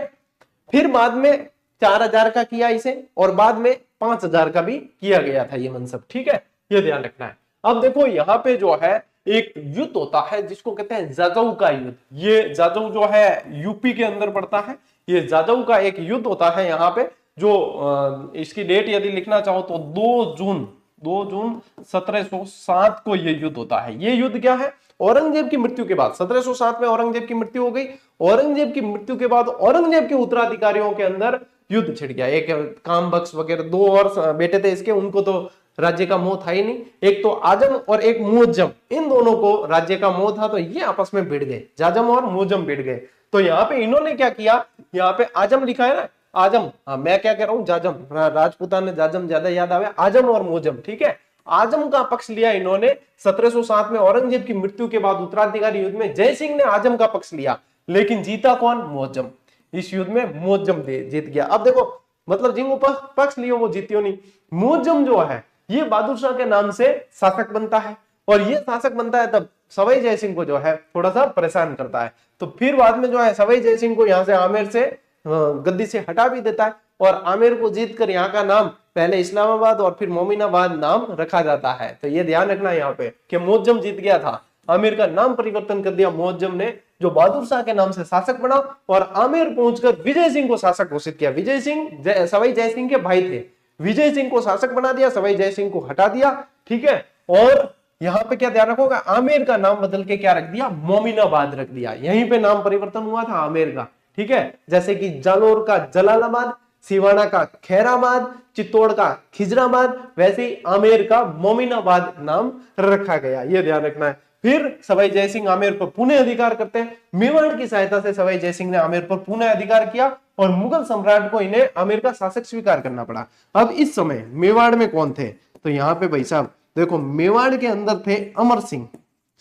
फिर बाद में 4000 का किया इसे, और बाद में 5000 का भी किया गया था ये मनसब, ठीक है। ये ध्यान रखना है। अब देखो यहाँ पे जो है एक युद्ध होता है जिसको कहते हैं जाजऊ का युद्ध। ये जाजऊ जो है यूपी के अंदर पड़ता है। ये जाजऊ का एक युद्ध होता है यहाँ पे, जो इसकी डेट यदि लिखना चाहो तो 2 जून 1707 को ये युद्ध होता है। ये युद्ध क्या है? औरंगजेब की मृत्यु के बाद, 1707 में औरंगजेब की मृत्यु हो गई। औरंगजेब की मृत्यु के बाद औरंगजेब के उत्तराधिकारियों के अंदर युद्ध छिड़ गया। एक काम बख्श वगैरह 2 और बेटे थे इसके, उनको तो राज्य का मोह था ही नहीं। एक तो आजम और एक मुअज्जम, इन दोनों को राज्य का मोह था। तो ये आपस में भिड़ गए, जाजम और मुअज्जम भिड़ गए। तो यहाँ पे इन्होंने क्या किया, यहाँ पे आजम लिखा है ना, आजम, हाँ मैं क्या कह रहा हूँ, जाजम, राजपूतान ने जाजम ज्यादा याद आवे, आजम और मुअज्जम, ठीक है। आजम का पक्ष लिया इन्होंने 1707 में औरंगजेब की मृत्यु के बाद उत्तराधिकारी युद्ध में। जय सिंह ने आजम का पक्ष लिया। लेकिन जीता कौन? मुअज्जम। इस युद्ध में मुअज्जम जीत गया। अब देखो मतलब जिनको पक्ष लियो वो जीतियो नहीं। मुअज्जम जो है ये बहादुर शाह के नाम से शासक बनता है, और ये शासक बनता है तब सवाई जय सिंह को जो है थोड़ा सा परेशान करता है। तो फिर बाद में जो है सवाई जय सिंह को यहाँ से आमेर से गद्दी से हटा भी देता है, और आमेर को जीतकर यहाँ का नाम पहले इस्लामाबाद और फिर मोमिनाबाद नाम रखा जाता है। तो ये ध्यान रखना यहाँ पे कि मुअज्जम जीत गया था, आमेर का नाम परिवर्तन कर दिया मुअज्जम ने, जो बहादुर शाह के नाम से शासक बना, और आमेर पहुंचकर विजय सिंह को शासक घोषित किया। विजय सिंह सवाई जय सिंह के भाई थे। विजय सिंह को शासक बना दिया, सवाई जय सिंह को हटा दिया। ठीक है, और यहाँ पे क्या ध्यान रखोगा, आमेर का नाम बदल के क्या रख दिया? मोमिनाबाद रख दिया। यहीं पे नाम परिवर्तन हुआ था आमेर का। ठीक है, जैसे कि जालोर का जलालाबाद, सिवाना का खैराबाद, चित्तौड़ का खिजराबाद, वैसे ही आमेर का मोमिनाबाद नाम रखा गया। ये ध्यान रखना है। फिर सवाई जय सिंह आमेर पर पुनः अधिकार करते हैं। मेवाड़ की सहायता से सवाई जय सिंह ने आमेर पर पुनः अधिकार किया, और मुगल सम्राट को इन्हें आमेर का शासक स्वीकार करना पड़ा। अब इस समय मेवाड़ में कौन थे? तो यहाँ पे भाई साहब देखो, मेवाड़ के अंदर थे अमर सिंह।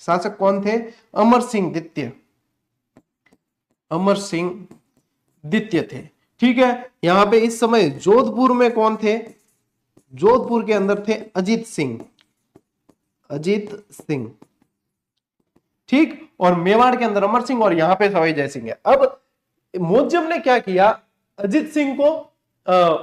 शासक कौन थे? अमर सिंह द्वितीय। अमर सिंह द्वितीय थे। ठीक है, यहां पे इस समय जोधपुर में कौन थे? जोधपुर के अंदर थे अजीत सिंह। अजीत सिंह। ठीक, और मेवाड़ के अंदर अमर सिंह, और यहां पे सवाई जय सिंह है। अब मुअज्जम ने क्या किया? अजीत सिंह को,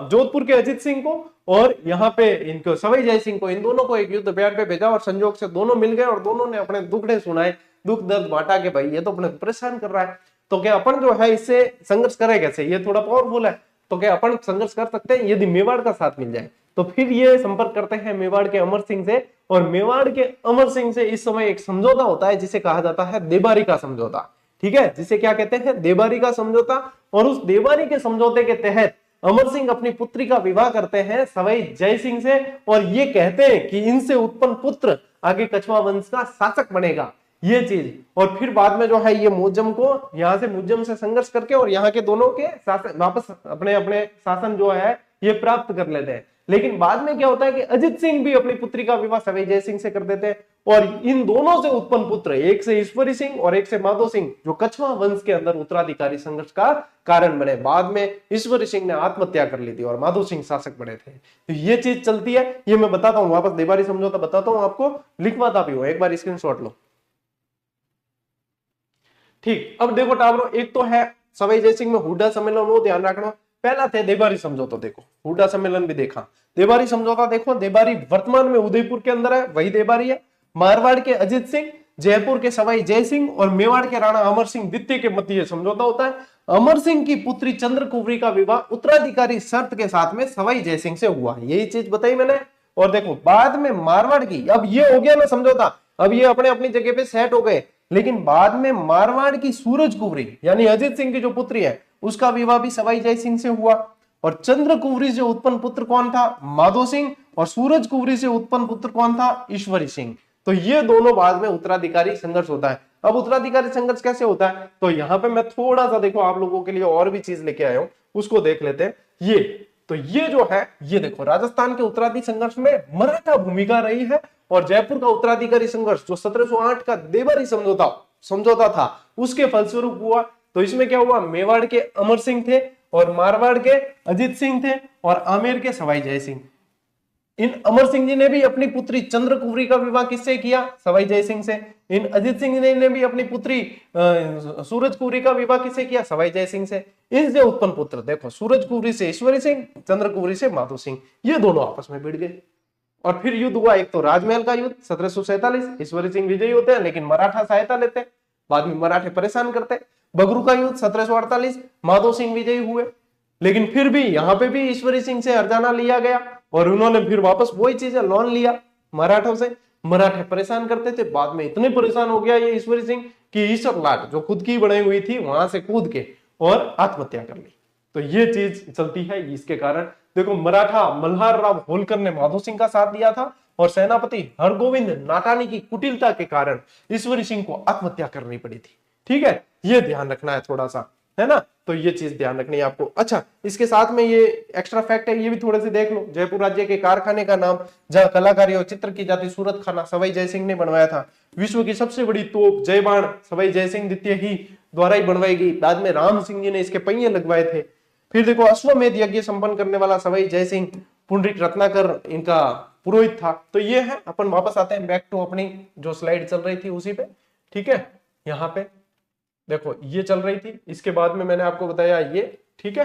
जोधपुर के अजीत सिंह को, और यहाँ पे इनको सवाई जय सिंह को, इन दोनों को एक युद्ध बयान पे भेजा, और संजोग से दोनों मिल गए, और दोनों ने अपने दुखड़े सुनाए, दुख दर्द बांटा के भाई ये तो अपने परेशान कर रहा है, तो क्या अपन जो है इससे संघर्ष करें कैसे? ये थोड़ा पावरफुल है, तो क्या अपन संघर्ष कर सकते हैं यदि मेवाड़ का साथ मिल जाए? तो फिर ये संपर्क करते हैं मेवाड़ के अमर सिंह से, और मेवाड़ के अमर सिंह से इस समय एक समझौता होता है जिसे कहा जाता है देबारी का समझौता। ठीक है, जिसे क्या कहते हैं? देबारी का समझौता। और उस देबारी के समझौते के तहत अमर सिंह अपनी पुत्री का विवाह करते हैं सवाई जय सिंह से, और ये कहते हैं कि इनसे उत्पन्न पुत्र आगे कछवा वंश का शासक बनेगा, ये चीज। और फिर बाद में जो है ये मुअज्जम को यहाँ से मुअज्जम से संघर्ष करके और यहाँ के दोनों के शासन वापस अपने अपने शासन जो है ये प्राप्त कर लेते हैं। लेकिन बाद में क्या होता है कि अजित सिंह भी अपनी पुत्री का विवाह सवाई जय सिंह से कर देते हैं, और इन दोनों से उत्पन्न पुत्र, एक से ईश्वरी सिंह और एक से माधो सिंह, जो कछवा वंश के अंदर उत्तराधिकारी संघर्ष का कारण बने। बाद में ईश्वरी सिंह ने आत्महत्या कर ली थी और माधो सिंह शासक बने थे। तो ये चीज चलती है, ये मैं बताता हूँ, वापस देबारी समझौता बताता हूँ आपको, लिखवाता भी हूँ, एक बार स्क्रीनशॉट लो। ठीक, अब देखो टावरों, एक तो है सवाई जय सिंह में हुड्डा सम्मेलन, वो ध्यान रखना। पहला थे देबारी समझौता, देखो हुड्डा सम्मेलन भी देखा, देबारी समझौता देखो। देबारी वर्तमान में उदयपुर के अंदर है, वही देबारी है। मारवाड़ के अजित सिंह, जयपुर के सवाई जय सिंह और मेवाड़ के राणा अमर सिंह द्वितीय के मध्य समझौता होता है। अमर सिंह की पुत्री चंद्रकुवरी का विवाह उत्तराधिकारी शर्त के साथ में सवाई जय सिंह से हुआ, यही चीज बताई मैंने। और देखो बाद में मारवाड़ की, अब ये हो गया ना समझौता, अब ये अपने अपनी जगह पे सेट हो गए। लेकिन बाद में मारवाड़ की सूरज कुवरी यानी अजित सिंह की जो पुत्री है उसका विवाह भी सवाई जय सिंह से हुआ। और चंद्र कुवरी से उत्पन्न पुत्र कौन था? माधो सिंह। और सूरज कुवरी से उत्पन्न पुत्र कौन था? ईश्वरी सिंह। तो ये दोनों बाद में उत्तराधिकारी संघर्ष होता है। अब उत्तराधिकारी संघर्ष कैसे होता है, तो यहाँ पे मैं थोड़ा सा देखो आप लोगों के लिए और भी चीज लेके आया हूं, उसको देख लेते हैं। ये तो ये जो है, ये देखो राजस्थान के उत्तराधिकारी संघर्ष में मराठा भूमिका रही है। और जयपुर का उत्तराधिकारी संघर्ष जो 1708 का देबारी समझौता था उसके फलस्वरूप हुआ। तो इसमें क्या हुआ, मेवाड़ के अमर सिंह थे और मारवाड़ के अजित सिंह थे और आमेर के सवाई जय सिंह। इन अमर सिंह जी ने भी अपनी पुत्री चंद्रकुवरी का विवाह किससे किया? सवाई जय सिंह से। इन अजित सिंह ने भी अपनी पुत्री सूरज कुवरी का विवाह किससे किया? सवाई जय सिंह से। इनसे उत्पन्न पुत्र देखो, सूरज कुवरी से ईश्वरी सिंह, चंद्रकुवरी से माधो सिंह, ये दोनों आपस में भिड़ गए। और फिर युद्ध हुआ, एक तो राजमहल का युद्ध 1747, ईश्वरी सिंह विजयी होते हैं लेकिन मराठा सहायता लेते हैं, बाद में मराठे परेशान करते हैं। बगरू का युद्ध 1748, माधो सिंह विजयी हुए, लेकिन फिर भी यहाँ पे भी ईश्वरी सिंह से हरजाना लिया गया और उन्होंने फिर वापस वही चीजें लोन लिया मराठों से। मराठे परेशान करते थे, बाद में इतने परेशान हो गया ये ईश्वरी सिंह कि ईश्वर लाट जो खुद की बनाई हुई थी वहां से कूद के और आत्महत्या कर ली। तो ये चीज चलती है। इसके कारण देखो मराठा मल्हार राव होलकर ने माधो सिंह का साथ दिया था और सेनापति हरगोविंद नाटानी की कुटिलता के कारण ईश्वरी सिंह को आत्महत्या करनी पड़ी थी। ठीक है, ये ध्यान रखना है थोड़ा सा, है ना। तो ये चीज ध्यान रखनी है आपको। अच्छा, इसके साथ में ये एक्स्ट्रा फैक्ट है, ये भी थोड़े से देख लो। जयपुर राज्य के कारखाने का नाम जहां कलाकारी और चित्र की जाती सूरत खाना सवाई जय सिंह ने बनवाया था। विश्व की सबसे बड़ी तोप जय बाण सवाई जय सिंह द्वितीय ही द्वारा ही बनवाई गई। बाद में राम सिंह जी ने इसके पहिए लगवाए थे। फिर देखो अश्वमेध यज्ञ संपन्न करने वाला सवाई जयसिंह पुंडरीक रत्नाकर इनका पुरोहित था। तो ये है, अपन वापस आते हैं बैक टू अपनी जो स्लाइड चल रही थी उसी पे। ठीक है, यहाँ पे देखो ये चल रही थी, इसके बाद में मैंने आपको बताया ये। ठीक है,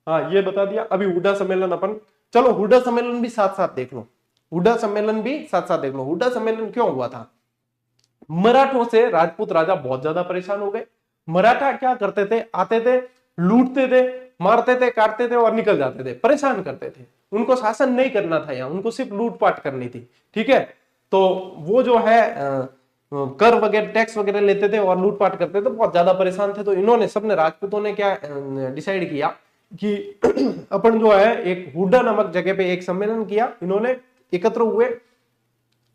हाँ ये बता दिया। अभी हुड्डा सम्मेलन अपन, चलो हुड्डा सम्मेलन भी साथ साथ देख लो, हुड्डा सम्मेलन भी साथ साथ देख लो। हुड्डा सम्मेलन क्यों हुआ था? मराठों से राजपूत राजा बहुत ज्यादा परेशान हो गए। मराठा क्या करते थे, आते थे, लूटते थे, मारते थे, काटते थे और निकल जाते थे, परेशान करते थे। उनको शासन नहीं करना था यहाँ, उनको सिर्फ लूटपाट करनी थी। ठीक है, तो वो जो है कर वगैरह टैक्स वगैरह लेते थे और लूटपाट करते थे, बहुत ज्यादा परेशान थे। तो इन्होंने सबने राजपूतों ने क्या डिसाइड किया कि अपन जो है एक हुड्डा नामक जगह पे एक सम्मेलन किया, इन्होंने एकत्र हुए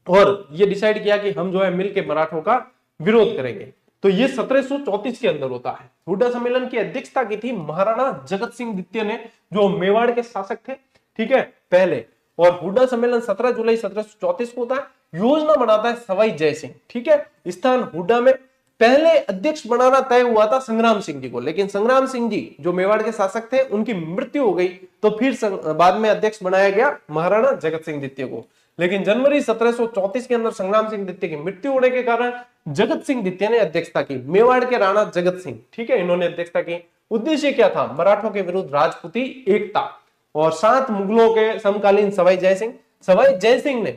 और ये डिसाइड किया कि हम जो है मिलकर मराठों का विरोध करेंगे। तो ये 1734 के अंदर होता है। हुड्डा सम्मेलन की अध्यक्षता की थी महाराणा जगत सिंह द्वितीय ने, जो मेवाड़ के शासक थे। ठीक है, पहले। और हुड्डा सम्मेलन 17 जुलाई 1734 को होता है। योजना बनाता है सवाई जयसिंह। ठीक है, स्थान हुड्डा में। पहले अध्यक्ष बनाना तय हुआ था संग्राम सिंह जी को, लेकिन संग्राम सिंह जी जो मेवाड़ के शासक थे उनकी मृत्यु हो गई, तो फिर बाद में अध्यक्ष बनाया गया महाराणा जगत सिंह द्वितीय को। लेकिन जनवरी 1734 के अंदर संग्राम सिंह द्वितीय की मृत्यु होने के कारण जगत सिंह द्वितीय ने अध्यक्षता की। मेवाड़ के राणा जगत सिंह, ठीक है, इन्होंने अध्यक्षता की। उद्देश्य क्या था? मराठों के विरुद्ध राजपूती एकता। और 7 मुगलों के समकालीन सवाई जयसिंह, सवाई जयसिंह ने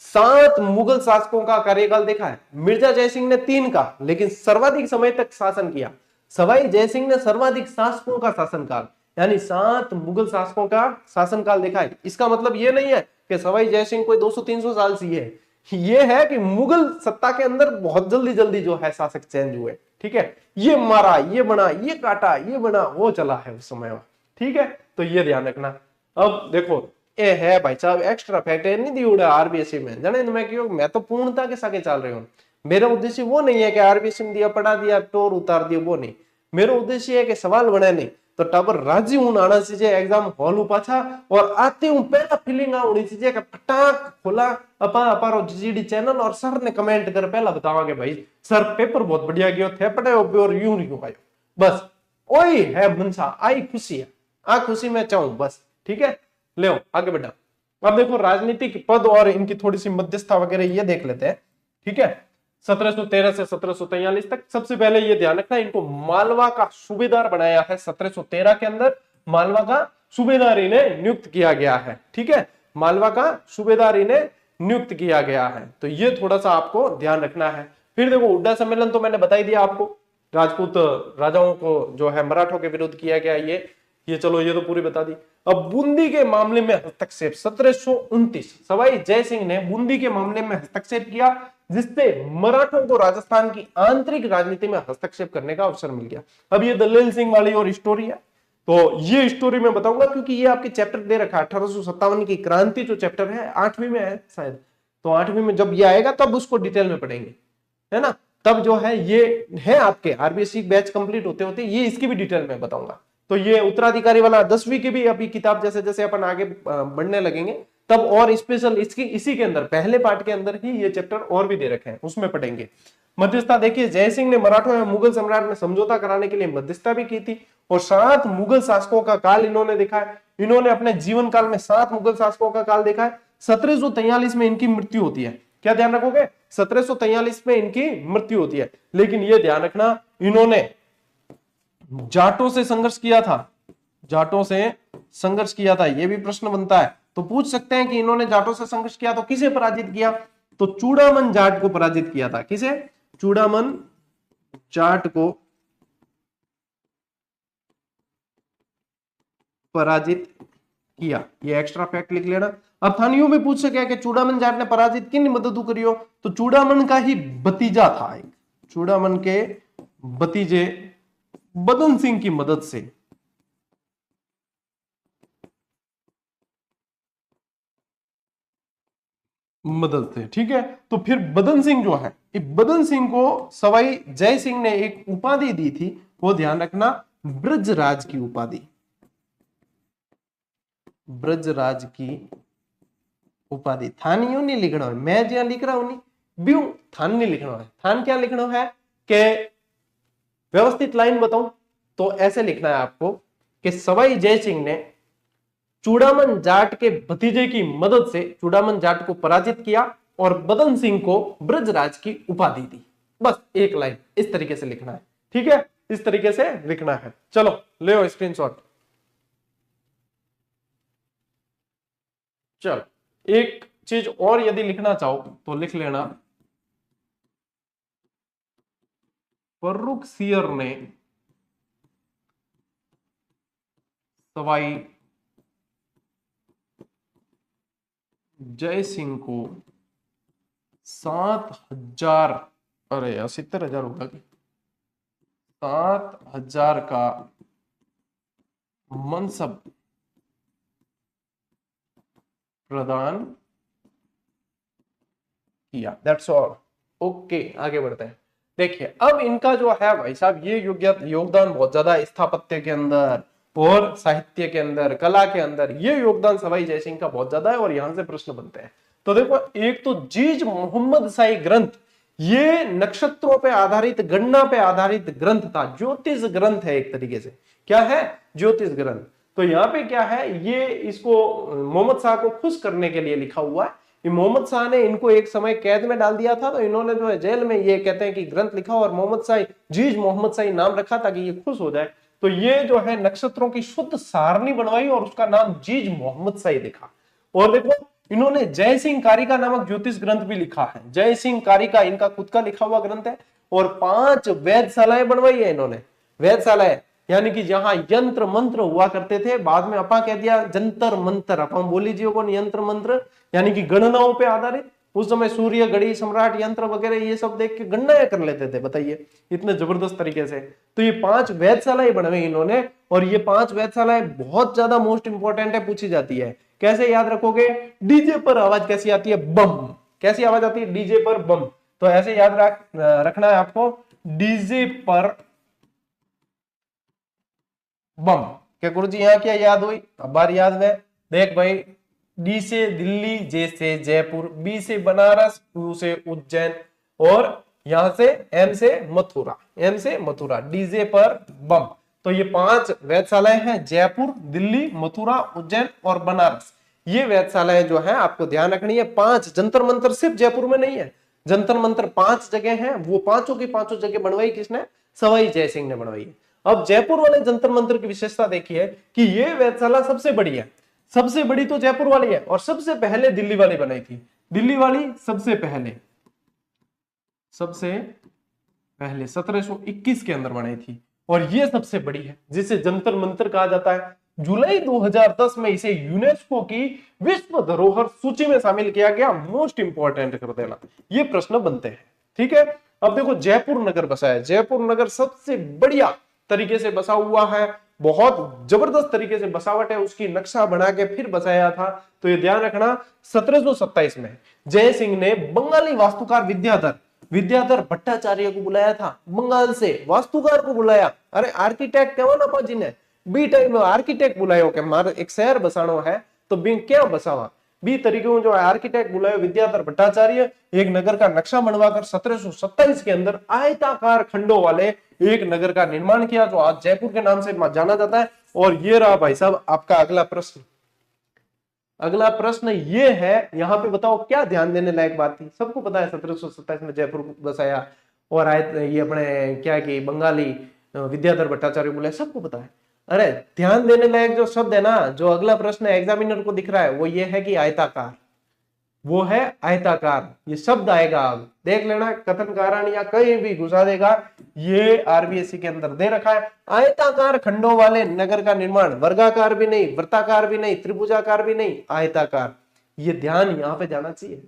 7 मुगल शासकों का कार्यकाल देखा है। मिर्जा जयसिंह ने 3 का, लेकिन सर्वाधिक समय तक शासन किया। सवाई जयसिंह ने सर्वाधिक शासकों का शासनकाल, यानी 7 मुगल शासकों का शासनकाल देखा है। इसका मतलब यह नहीं है कि सवाई जयसिंह कोई 200-300 साल से है, ये है कि मुगल सत्ता के अंदर बहुत जल्दी जल्दी जो है शासक चेंज हुए। ठीक है, ये मारा, ये बना, ये काटा, ये बना, वो चला है उस समय। ठीक है, तो ये ध्यान रखना। अब देखो ये है भाई साहब एक्स्ट्रा फैक्ट है, नहीं दी आरबीएससी में जाने मैं तो पूर्णता के साथ चल रही हूँ। मेरा उद्देश्य वो नहीं है कि आरबीएससी में दिया पढ़ा दिया टोर उतार दिया, वो नहीं। मेरा उद्देश्य है कि सवाल बने नहीं तो टाबर राजी हूं आना चाहिए एग्जाम हॉल पाछा, और आते हूं पहला फीलिंग होनी चाहिए कि फटाक खोला अपारो जीडी चैनल और सर ने कमेंट कर पहला बतावांगे भाई सर पेपर बहुत बढ़िया गयो थे पढ़े और यूं नहीं आयो। बस ओही है मनसा, आई खुशी है, आ खुशी में चाहूं बस। ठीक है, ले आगे बढ़ा। अब देखो राजनीतिक पद और इनकी थोड़ी सी मध्यस्थता वगैरह ये देख लेते हैं। ठीक है, 1713 से 1743 तक। सबसे पहले ये ध्यान रखना इनको मालवा का सूबेदार बनाया है। 1713 के अंदर मालवा का सूबेदार इन्हें नियुक्त किया गया है। ठीक है, मालवा का सूबेदार इन्हें नियुक्त किया गया है, तो ये थोड़ा सा आपको ध्यान रखना है। फिर देखो हुड्डा सम्मेलन तो मैंने बता ही दिया आपको, राजपूत राजाओं को जो है मराठों के विरुद्ध किया गया ये चलो ये तो पूरी बता दी। अब बूंदी के मामले में हस्तक्षेप 1729 सवाई जयसिंह ने बूंदी के मामले में हस्तक्षेप किया, जिससे मराठों को राजस्थान की आंतरिक राजनीति में हस्तक्षेप करने का अवसर मिल गया। अब ये दलेल सिंह वाली और स्टोरी है, तो ये स्टोरी मैं बताऊंगा क्योंकि ये आपके चैप्टर दे रखा है 1857 की क्रांति जो चैप्टर है 8वीं में है शायद, तो 8वीं में जब ये आएगा तब उसको डिटेल में पढ़ेंगे, है ना। तब जो है ये है आपके आरबीएससी बैच कंप्लीट होते होते ये इसकी भी डिटेल में बताऊंगा। तो ये उत्तराधिकारी वाला 10वीं की भी अभी किताब जैसे जैसे अपन आगे बढ़ने लगेंगे तब और स्पेशल इसकी इसी के अंदर पहले पार्ट के अंदर ही ये चैप्टर और भी दे रखे हैं, उसमें पढ़ेंगे। मध्यस्थता देखिए, जयसिंह ने मराठों एवं मुगल सम्राट में समझौता कराने के लिए मध्यस्थता भी की थी, और 7 मुगल शासकों का काल इन्होंने देखा है। इन्होंने अपने जीवन काल में 7 मुगल शासकों का काल देखा है। 1743 में इनकी मृत्यु होती है। क्या ध्यान रखोगे? 1743 में इनकी मृत्यु होती है। लेकिन यह ध्यान रखना इन्होंने जाटों से संघर्ष किया था, जाटों से संघर्ष किया था, यह भी प्रश्न बनता है। तो पूछ सकते हैं कि इन्होंने जाटों से संघर्ष किया तो किसे पराजित किया? तो चूड़ामन जाट को पराजित किया था। किसे? चूड़ामन जाट को पराजित किया। ये एक्स्ट्रा फैक्ट लिख लेना। अब थानियों में पूछ सके कि चूड़ामन जाट ने पराजित किन मदद करियो? तो चूड़ामन का ही भतीजा था एक, चूड़ामन के भतीजे बदन सिंह की मदद से। मदद से, ठीक है। तो फिर बदन सिंह जो है, बदन सिंह को सवाई जय सिंह ने एक उपाधि दी थी, वो ध्यान रखना, ब्रजराज की उपाधि, ब्रजराज की उपाधि। थान यूं नहीं लिखना है, मैं जहां लिख रहा हूं नहीं ब्यू थान नहीं लिखना है। थान क्या लिखना है कि व्यवस्थित लाइन बताऊं तो ऐसे लिखना है आपको कि सवाई जय सिंह ने चूड़ामन जाट के भतीजे की मदद से चूड़ामन जाट को पराजित किया और बदन सिंह को ब्रजराज की उपाधि दी। बस एक लाइन इस तरीके से लिखना है, ठीक है, इस तरीके से लिखना है। चलो ले स्क्रीनशॉट। चलो एक चीज और यदि लिखना चाहो तो लिख लेना, फर्रुख सियर ने सवाई जय सिंह को 7,000, अरे 70,000 होगा कि 7,000 का मनसब प्रदान किया। That's all. ओके आगे बढ़ते हैं। देखिए अब इनका जो है भाई साहब ये योगदान बहुत ज्यादा स्थापत्य के अंदर और साहित्य के अंदर, कला के अंदर, ये योगदान सवाई जय सिंह का बहुत ज्यादा है और यहां से प्रश्न बनते हैं। तो देखो एक तो जीज मोहम्मद शाही ग्रंथ, ये नक्षत्रों पे आधारित, गणना पे आधारित ग्रंथ था, ज्योतिष ग्रंथ है एक तरीके से। क्या है? ज्योतिष ग्रंथ। तो यहाँ पे क्या है, ये इसको मोहम्मद शाह को खुश करने के लिए लिखा हुआ है। मोहम्मद शाह ने इनको एक समय कैद में डाल दिया था, तो इन्होंने जो है जेल में ये कहते हैं कि ग्रंथ लिखा और मोहम्मद शाही, जीज मोहम्मद शाही नाम रखा ताकि ये खुश हो जाए। तो ये जो है नक्षत्रों की शुद्ध सारणी बनवाई और उसका नाम जीज मोहम्मद शाही लिखा। और देखो इन्होंने जय सिंह कारिका नामक ज्योतिष ग्रंथ भी लिखा है। जय सिंह कारिका इनका खुद का लिखा हुआ ग्रंथ है। और 5 वेधशालाएं बनवाई है इन्होंने। वेधशालाएं यानी कि जहां यंत्र मंत्र हुआ करते थे, बाद में अपा कह दिया जंतर मंत्र, अपा बोल लीजिए कौन, यंत्र मंत्र यानी कि गणनाओं पे आधारित। उस समय सूर्य, घड़ी, सम्राट, यंत्र वगैरह ये सब देख के गणनाएं कर लेते थे, बताइए इतने जबरदस्त तरीके से। तो ये 5 वेधशालाएं बनवाई इन्होंने और ये 5 वेधशालाएं बहुत ज्यादा मोस्ट इंपॉर्टेंट है, पूछी जाती है। कैसे याद रखोगे? डीजे पर आवाज कैसी आती है? बम। कैसी आवाज आती है? डीजे पर बम। तो ऐसे याद रखना है आपको, डीजे पर बम। क्या गुरुजी यहाँ क्या याद हुई? अब बार याद है। देख भाई, डी से दिल्ली, जे से जयपुर, बी से बनारस, यू से उज्जैन और यहां से एम से मथुरा, एम से मथुरा, डीजे पर बम। तो ये 5 वेधशालाएं हैं, जयपुर, दिल्ली, मथुरा, उज्जैन और बनारस। ये वेधशालाएं जो है आपको ध्यान रखनी है। 5 जंतर मंतर सिर्फ जयपुर में नहीं है, जंतर मंतर 5 जगह हैं। वो पांचों की पांचों जगह बनवाई किसने? सवाई जय सिंह ने बनवाई है। अब जयपुर वाले जंतर मंतर की विशेषता देखिए कि ये वेधशाला सबसे बड़ी है। सबसे बड़ी तो जयपुर वाली है और सबसे पहले दिल्ली वाली बनाई थी। दिल्ली वाली सबसे पहले 1721 के अंदर बनाई थी और ये सबसे बड़ी है, जिसे जंतर मंतर कहा जाता है। जुलाई 2010 में इसे यूनेस्को की विश्व धरोहर सूची में शामिल किया गया। मोस्ट इंपॉर्टेंट कर देना, ये प्रश्न बनते हैं। ठीक है, अब देखो जयपुर नगर बसा है। जयपुर नगर सबसे बढ़िया तरीके से बसा हुआ है, बहुत जबरदस्त तरीके से बसावट है उसकी, नक्शा बना के फिर बसाया था। तो ये ध्यान रखना, 1727 में जय सिंह ने बंगाली वास्तुकार विद्याधर भट्टाचार्य को बुलाया था। बंगाल से वास्तुकार को बुलाया। अरे आर्किटेक्ट कहो ना पाजी ने, बी टाइम में आर्किटेक्ट बुलायो के मारे एक शहर बसानो है तो बी क्या बसावा, बी तरीके में जो आर्किटेक्ट बुलायो विद्याधर भट्टाचार्य, एक नगर का नक्शा बनवाकर 1727 के अंदर आयताकार खंडों वाले एक नगर का निर्माण किया, जो आज जयपुर के नाम से जाना जाता है। और ये रहा भाई साहब आपका अगला प्रश्न। अगला प्रश्न ये है, यहां पे बताओ क्या ध्यान देने लायक बात थी? सबको पता है 1727 में जयपुर बसाया और ये अपने क्या कि बंगाली विद्याधर भट्टाचार्य बुलाया, सबको पता है। अरे ध्यान देने लायक जो शब्द है ना, जो अगला प्रश्न एग्जामिनर को दिख रहा है, वो ये है कि आयताकार, वो है आयताकार। ये शब्द आएगा, अब देख लेना, कथन कारण या कहीं भी घुसा देगा, ये आरबीएससी के अंदर दे रखा है। आयताकार खंडों वाले नगर का निर्माण, वर्गाकार भी नहीं, वृत्ताकार भी नहीं, त्रिभुजाकार भी नहीं, आयताकार। ये ध्यान यहां पे जाना चाहिए।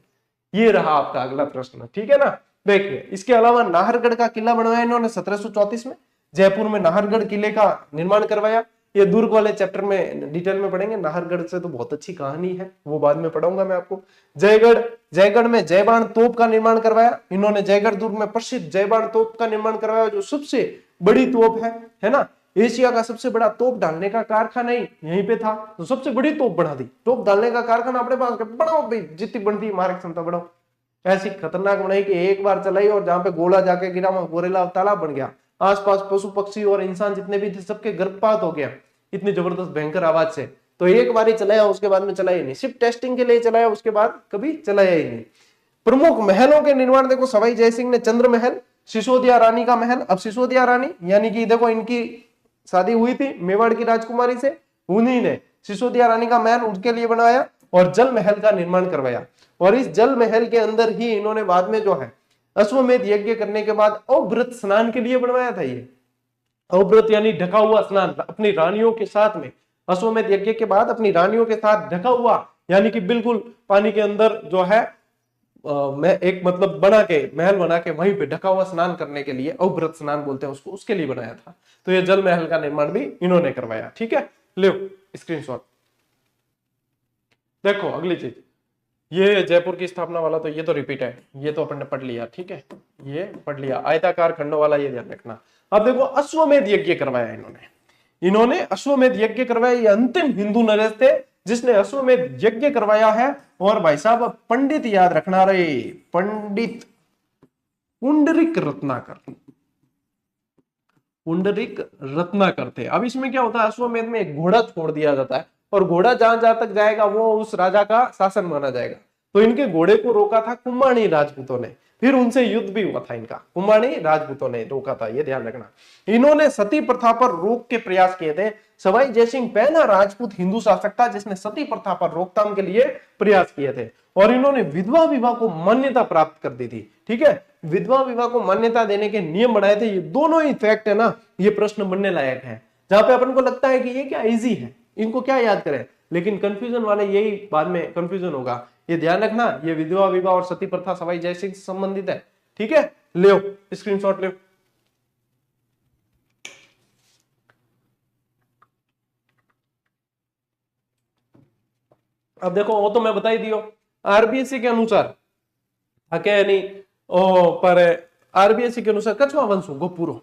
ये रहा आपका अगला प्रश्न, ठीक है ना। देखिए इसके अलावा नाहरगढ़ का किला बनवाया इन्होंने 1734 में। जयपुर में नाहरगढ़ किले का निर्माण करवाया। ये दुर्ग वाले चैप्टर में डिटेल में पढ़ेंगे। नाहरगढ़ से तो बहुत अच्छी कहानी है, वो बाद में पढ़ाऊंगा मैं आपको। जयगढ़ में जयबाण तोप का निर्माण करवाया इन्होंने। जयगढ़ दुर्ग में प्रसिद्ध जयबाण तोप का निर्माण करवाया, जो सबसे बड़ी तोप है ना। एशिया का सबसे बड़ा तोप डालने का कारखाना ही यहीं पे था, तो सबसे बड़ी तोप बना दी। तोप डालने का कारखाना अपने पास बढ़ाओ भाई, जितनी बनती है मारक क्षमता बढ़ाओ। ऐसी खतरनाक बनाई कि एक बार चलाई और जहां पे गोला जाके गिरा वहां गोरेला तालाब बन गया। आसपास पशु पक्षी और इंसान जितने भी थे सबके गर्भपात हो गया इतनी जबरदस्त भयंकर आवाज से। तो एक बार ही चलाया, उसके बाद में चलाया नहीं, सिर्फ टेस्टिंग के लिए चलाया, उसके बाद कभी चलाया ही नहीं। प्रमुख महलों के निर्माण देखो, सवाई जयसिंह ने चंद्र महल, सिसोदिया रानी का महल। अब सिसोदिया रानी यानी कि देखो इनकी शादी हुई थी मेवाड़ की राजकुमारी से, उन्हीं ने सिसोदिया रानी का महल उनके लिए बनाया और जल महल का निर्माण करवाया। और इस जल महल के अंदर ही इन्होंने बाद में जो है अश्वमेध यज्ञ करने के बाद अवव्रत स्नान के लिए बनवाया था। ये अवव्रत यानी ढका हुआ स्नान अपनी रानियों के साथ में, अश्वमेध यज्ञ के बाद अपनी रानियों के साथ ढका हुआ, यानी कि बिल्कुल पानी के अंदर जो है एक मतलब बना के महल बना के वहीं पे ढका हुआ स्नान करने के लिए, अवव्रत स्नान बोलते हैं उसको, उसके लिए बनाया था। तो ये जल महल का निर्माण भी इन्होंने करवाया। ठीक है, लो स्क्रीनशॉट। देखो अगली चीज, ये जयपुर की स्थापना वाला तो ये तो रिपीट है, ये तो अपन ने पढ़ लिया। ठीक है, ये पढ़ लिया। आयताकार खंडों वाला ये ध्यान रखना। अब देखो अश्वमेध यज्ञ करवाया इन्होंने अश्वमेध यज्ञ करवाया। ये अंतिम हिंदू नरेश थे जिसने अश्वमेध यज्ञ करवाया है। और भाई साहब पंडित याद रखना रहे, पंडित पुंडरीक रत्नाकर, पुंडरीक रत्नाकर थे। अब इसमें क्या होता है, अश्वमेध में एक घोड़ा छोड़ दिया जाता है और घोड़ा जहां जहां तक जाएगा वो उस राजा का शासन माना जाएगा। तो इनके घोड़े को रोका था कुम्बाणी राजपूतों ने, फिर उनसे युद्ध भी हुआ था इनका, कुम्बाणी राजपूतों ने रोका था, ये ध्यान रखना। इन्होंने सती प्रथा पर रोक के प्रयास किए थे। सवाई जयसिंह पहला राजपूत हिंदू शासक था जिसने सती प्रथा पर रोकथाम के लिए प्रयास किए थे। और इन्होंने विधवा विवाह को मान्यता प्राप्त कर दी थी। ठीक है, विधवा विवाह को मान्यता देने के नियम बनाए थे। ये दोनों ही फैक्ट है ना, ये प्रश्न बनने लायक है। जहां पे अपन को लगता है कि ये क्या इजी है, इनको क्या याद करें, लेकिन कंफ्यूजन वाले यही बाद में कंफ्यूजन होगा। ये ध्यान रखना, ये विधवा विवाह और सती प्रथा सवाई जयसिंह से संबंधित है। ठीक है, ले स्क्रीनशॉट ले। अब देखो वो तो मैं बता ही दियो, आरबीएससी के अनुसार पर आरबीएससी के अनुसार कछवा वंश गोपुरो।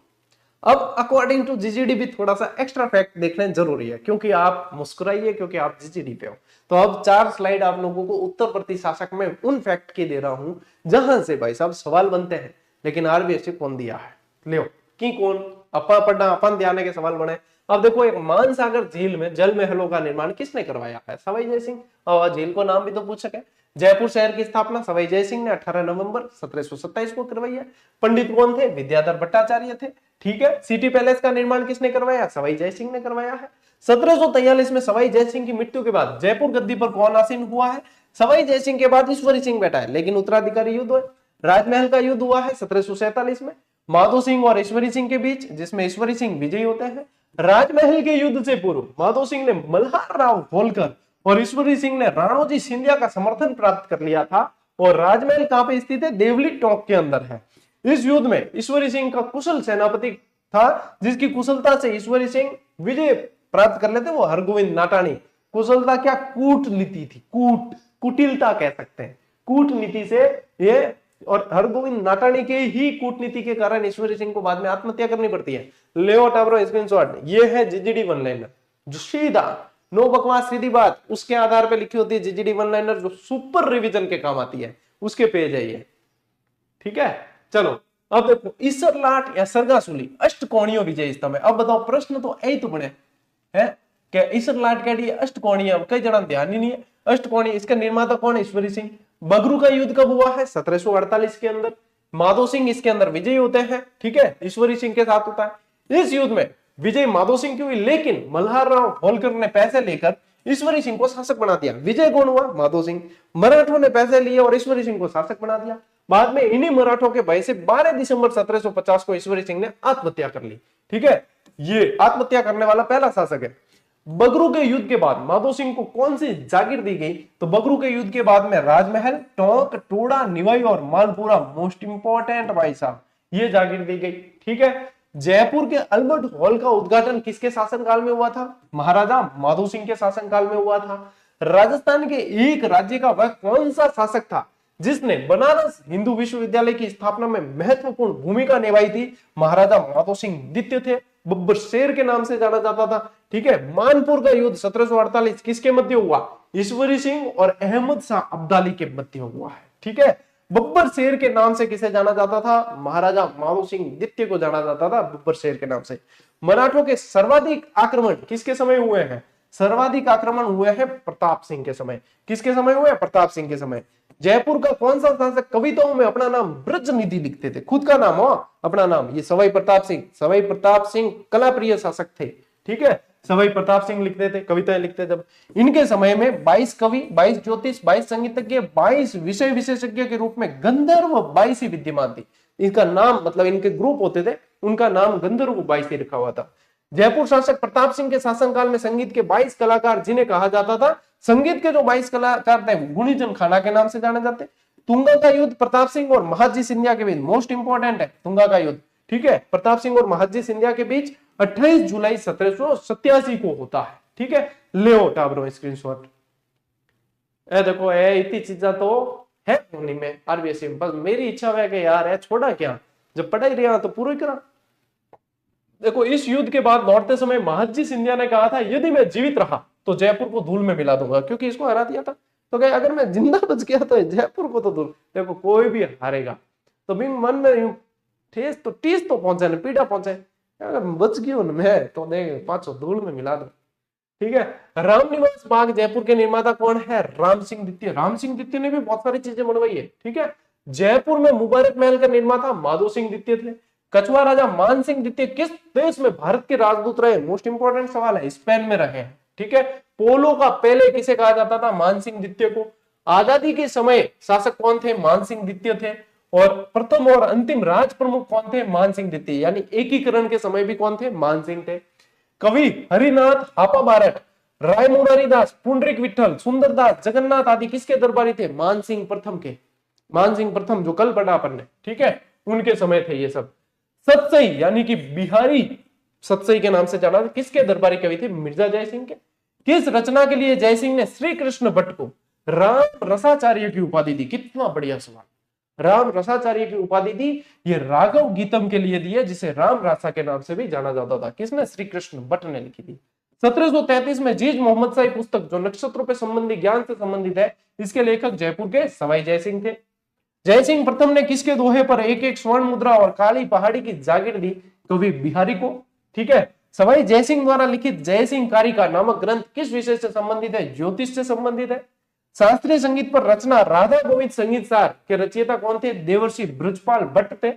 अब अकॉर्डिंग टू जीजीडी भी थोड़ा सा एक्स्ट्रा फैक्ट देखना जरूरी है, क्योंकि आप मुस्कुराइए क्योंकि आप जीजीडी पे हो। तो अब 4 स्लाइड आप लोगों को उत्तर प्रति शासक में उन फैक्ट के दे रहा हूं जहां से भाई साहब सवाल बनते हैं, लेकिन आरबीएससी कौन दिया है, लियो की कौन अपा पढ़ना अपन ध्यान के सवाल बने। अब देखो, एक मानसागर झील में जल महलों का निर्माण किसने करवाया है, सवाई जयसिंह। और झील को नाम भी तो पूछ सके। जयपुर शहर की स्थापना सवाई जयसिंह ने 18 नवंबर 1727 को करवाई है। पंडित कौन थे, विद्याधर भट्टाचार्य थे। ठीक है, सिटी पैलेस का निर्माण किसने करवाया, सवाई जयसिंह ने करवाया है। 1743 में सवाई जयसिंह की मृत्यु के बाद जयपुर गद्दी पर कौन आसीन हुआ है, सवाई जयसिंह के बाद ईश्वरी सिंह बैठा है, लेकिन उत्तराधिकारी युद्ध हुआ। राजमहल का युद्ध हुआ है 1747 में माधो सिंह और ईश्वरी सिंह के बीच, जिसमें ईश्वरी सिंह विजयी होते हैं। राजमहल के युद्ध से पूर्व माधो सिंह ने मल्हार राव होलकर और ईश्वरी सिंह ने राणोजी सिंधिया का समर्थन प्राप्त कर लिया था। और राजमहल कहां पे स्थित है, देवली टॉप के अंदर है। इस युद्ध में ईश्वरी सिंह का कुशल सेनापति था, जिसकी कुशलता से ईश्वरी सिंह विजय प्राप्त कर लेते, वो हरगोविंद नाटानी। कुशलता क्या, कूटनीति थी, कुटिलता कह सकते हैं, कूटनीति से ये। और हरगोविंद नाटानी के ही कूटनीति के कारण ईश्वरी सिंह को बाद में आत्महत्या करनी पड़ती है। लेओ टाब्रो स्क्रीनशॉट, ये है जीजीडी वन लाइनर, जो सीधा नो बकवास सीधी बात उसके आधार पे लिखी होती है। जीजीडी वन लाइनर जो सुपर रिवीजन के काम आती है, उसके पेज है ये। ठीक है, चलो अब देखो, ईसरलाट या सरगासुली अष्टकोणीय विजय स्तंभ है। अब बताओ, प्रश्न तो यही तो बने है क्या ईसरलाट कह अष्टकोणीय, कई जना ध्यान ही नहीं है। अष्टकोणीय, इसका निर्माता कौन है, ईश्वरी सिंह। बगरू का युद्ध कब हुआ है, 1748 के अंदर। माधो सिंह इसके अंदर विजयी होते हैं। ठीक है, ईश्वरी सिंह के साथ होता है। इस युद्ध में विजय माधो सिंह की हुई, लेकिन मल्हार राव होलकर ने पैसे लेकर ईश्वरी सिंह को शासक बना दिया। विजय कौन हुआ, माधो सिंह। मराठों ने पैसे लिए और ईश्वरी सिंह को शासक बना दिया। बाद में इन्हीं मराठों के भय से 12 दिसंबर 1750 को ईश्वरी सिंह ने आत्महत्या कर ली। ठीक है, ये आत्महत्या करने वाला पहला शासक है। बगरू के युद्ध के बाद माधो सिंह को कौन सी जागीर दी गई, तो बगरू के युद्ध के बाद में राजमहल, टोंक, टोड़ा, निवाई और मालपुरा, मोस्ट इंपॉर्टेंट भाई साहब, ये जागीर दी गई। ठीक है, जयपुर के अल्बर्ट हॉल का उद्घाटन किसके शासनकाल में हुआ था, महाराजा माधो सिंह के शासनकाल में हुआ था। राजस्थान के एक राज्य का वह कौन सा शासक था जिसने बनारस हिंदू विश्वविद्यालय की स्थापना में महत्वपूर्ण भूमिका निभाई थी, महाराजा माधो सिंह द्वितीय थे। बब्बर शेर के नाम से जाना जाता था। ठीक है, मानपुर का युद्ध 1748 किसके मध्य हुआ, ईश्वरी सिंह और अहमद शाह अब्दाली के मध्य हुआ है। ठीक है, बब्बर शेर के नाम से किसे जाना जाता था? महाराजा माधो सिंह द्वितीय को जाना जाता था बब्बर शेर के नाम से। मराठों के सर्वाधिक आक्रमण किसके समय हुए हैं? सर्वाधिक आक्रमण हुए हैं प्रताप सिंह के समय। किसके समय हुए? प्रताप सिंह के समय। जयपुर का कौन सा शासक कविताओं में अपना नाम ब्रजनिधि लिखते थे? खुद का नाम हो, अपना नाम। ये सवाई प्रताप सिंह। सवाई प्रताप सिंह कला प्रिय शासक थे, ठीक है। सवाई प्रताप सिंह लिखते थे, कविताएं लिखते। जब इनके समय में 22 कवि, 22 ज्योतिष, 22 संगीतज्ञ, 22 विषय विशेषज्ञ के रूप में गंधर्व 22 ही विद्यमान थी। इनका नाम मतलब इनके ग्रुप होते थे, उनका नाम गंधर्व 22 ही रखा हुआ था। जयपुर शासक प्रताप सिंह के शासनकाल में संगीत के 22 कलाकार, जिन्हें कहा जाता था, संगीत के जो 22 कलाकार थे, गुणीजन खाना के नाम से जाने जाते। तुंगा का युद्ध प्रताप सिंह और महादजी सिंधिया के बीच मोस्ट इंपोर्टेंट है, तुंगा का युद्ध, ठीक है। प्रताप सिंह और महादजी सिंधिया के बीच 28 जुलाई 1787 को होता है, ठीक है। ले टाबरो स्क्रीनशॉट। ए देखो ए इतनी चीजा तो है होनी में आरबीएससी में। बस मेरी इच्छा है कि यार है छोड़ा क्या, जब पढ़ाई रहा तो पूरा करा। देखो इस युद्ध के बाद लौटते समय महादजी सिंधिया ने कहा था, यदि मैं जीवित रहा तो जयपुर को धूल में मिला दूंगा, क्योंकि इसको हरा दिया था। तो कहे अगर मैं जिंदा बच गया तो जयपुर को तो धूल। देखो कोई भी हारेगा तो भी मन में यूं टीस तो पहुंचे ना, पीड़ा पहुंचे। अगर बच गयो ना मैं तो देख पांचों धूल में मिला दो, ठीक है। रामनिवास बाग जयपुर के निर्माता कौन है? राम सिंह द्वितीय। राम सिंह द्वितीय ने भी बहुत सारी चीजें बनवाई है, ठीक है। जयपुर में मुबारक महल का निर्माता माधो सिंह द्वितीय थे। कछुआ राजा मान सिंह द्वितीय किस देश में भारत के राजदूत रहे? मोस्ट इंपोर्टेंट सवाल है, स्पेन में रहे हैं, ठीक है। पोलो का पहले किसे कहा जाता था? मान सिंह द्वितीय को। आजादी के समय शासक कौन थे? मान सिंह द्वितीय थे। और प्रथम और अंतिम राज प्रमुख कौन थे? मान सिंह द्वितीय। यानी एकीकरण के समय भी कौन थे? मान सिंह थे। कवि हरिनाथ हापा बारट, राय मुरारी दास, पुंडरीक विठल, सुंदरदास, जगन्नाथ आदि किसके दरबारी थे? मान सिंह प्रथम के। मान सिंह प्रथम जो कल पढ़ा अपन ने, ठीक है, उनके समय थे ये सब। सतसई यानी कि बिहारी सतसई के नाम से जाना, किसके दरबारी कवि थे? मिर्जा जयसिंह के। किस रचना के लिए जयसिंह ने श्री कृष्ण भट्ट को राम रसाचार्य की उपाधि दी? कितना बढ़िया सवाल। राम रसाचार्य की उपाधि दी, ये राघव गीतम के लिए दी है, जिसे राम रासा के नाम से भी जाना जाता था। किसने? श्री कृष्ण भट्ट ने लिखी थी। 1733 में जीज मोहम्मद शाही पुस्तक जो नक्षत्रों पर संबंधी ज्ञान से संबंधित है, इसके लेखक जयपुर के सवाई जयसिंह थे। जयसिंह प्रथम ने किसके दोहे पर एक एक स्वर्ण मुद्रा और काली पहाड़ी की जागीर दी? कवि बिहारी को, ठीक है। सवाई जयसिंह द्वारा लिखित जयसिंह कारिका नामक ग्रंथ किस विषय से संबंधित है? ज्योतिष से संबंधित है। शास्त्रीय संगीत पर रचना राधा गोविंद संगीत सार के रचयिता कौन थे? देवर्षि ब्रजपाल भट्ट थे।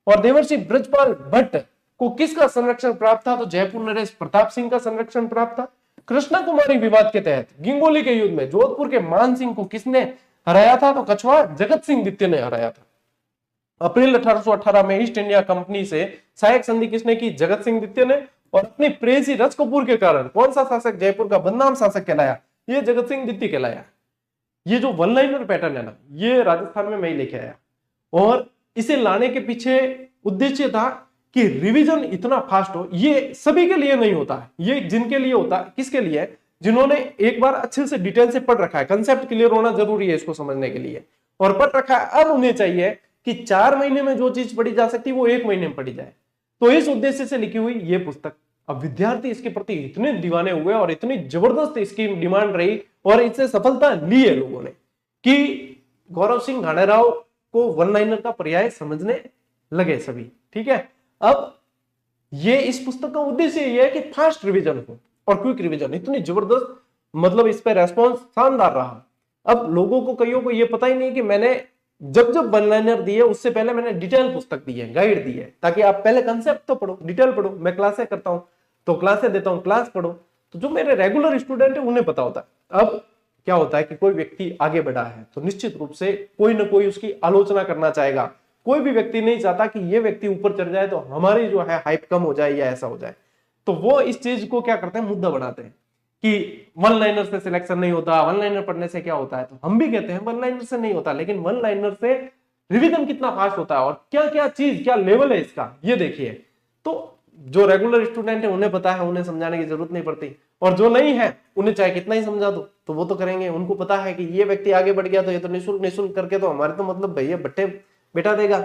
और देवर्षि ब्रजपाल भट्ट को किसका संरक्षण प्राप्त था? तो जयपुर नरेश प्रताप सिंह का संरक्षण प्राप्त था। कृष्णा कुमारी विवाद के तहत गिंगोली के युद्ध में जोधपुर के मान सिंह को किसने हराया था? तो कछुआ जगत सिंह द्वितीय ने हराया था। अप्रैल 1818 में ईस्ट इंडिया कंपनी से सहायक संधि किसने की? जगत सिंह द्वितीय ने। और अपनी प्रेयसी रज कपूर के कारण कौन सा शासक जयपुर का बदनाम शासक कहलाया? ये जगत सिंह द्वितीय कहलाया। ये जो वन लाइनर पैटर्न है ना, ये राजस्थान में मैं ही लेके आया, और इसे लाने के पीछे उद्देश्य था कि रिवीजन इतना फास्ट हो। ये सभी के लिए नहीं होता है, ये जिनके लिए होता है, किसके लिए? जिन्होंने एक बार अच्छे से डिटेल से पढ़ रखा है। कंसेप्ट क्लियर होना जरूरी है इसको समझने के लिए, और पढ़ रखा है। अब उन्हें चाहिए कि 4 महीने में जो चीज पढ़ी जा सकती है वो 1 महीने में पढ़ी जाए। तो इस उद्देश्य से लिखी हुई ये पुस्तक। अब विद्यार्थी इसके प्रति इतने दीवाने हुए और इतनी जबरदस्त इसकी डिमांड रही, और इससे सफलता ली है लोगों ने, कि गौरव सिंह घाणेराव को वन लाइनर का पर्याय समझने लगे सभी, ठीक है। अब ये इस पुस्तक का उद्देश्य ये है कि फास्ट रिवीजन हो और क्विक रिवीजन। इतनी जबरदस्त, मतलब इस पे रेस्पॉन्स शानदार रहा। अब लोगों को, कईयों को ये पता ही नहीं कि मैंने जब वन लाइनर दी है उससे पहले मैंने डिटेल पुस्तक दी है, गाइड दी है, ताकि आप पहले कंसेप्ट तो पढ़ो, डिटेल पढ़ो। मैं क्लासें करता हूं तो क्लासें देता हूं, क्लास पढ़ो, तो जो मेरे रेगुलर स्टूडेंट है उन्हें पता होता है। अब क्या होता है कि कोई व्यक्ति आगे बढ़ा है तो निश्चित रूप से कोई ना कोई उसकी आलोचना करना चाहेगा। कोई भी व्यक्ति नहीं चाहता कि ये व्यक्ति ऊपर चढ़ जाए तो हमारी जो है हाइप कम हो जाए या ऐसा हो जाए। तो वो इस चीज को क्या करते हैं, मुद्दा बनाते हैं कि वन लाइनर से सिलेक्शन नहीं होता, वन लाइनर पढ़ने से क्या होता है। तो हम भी कहते हैं वन लाइनर से नहीं होता, लेकिन वन लाइनर से रिवीजन कितना फास्ट होता है और क्या क्या चीज, क्या लेवल है इसका, ये देखिए। तो जो रेगुलर स्टूडेंट है उन्हें पता है, उन्हें समझाने की जरूरत नहीं पड़ती, और जो नहीं है उन्हें चाहे कितना ही समझा दो तो वो तो करेंगे। उनको पता है कि ये व्यक्ति आगे बढ़ गया तो ये तो निःशुल्क करके तो हमारे तो मतलब भैया बट्टे बेटा देगा।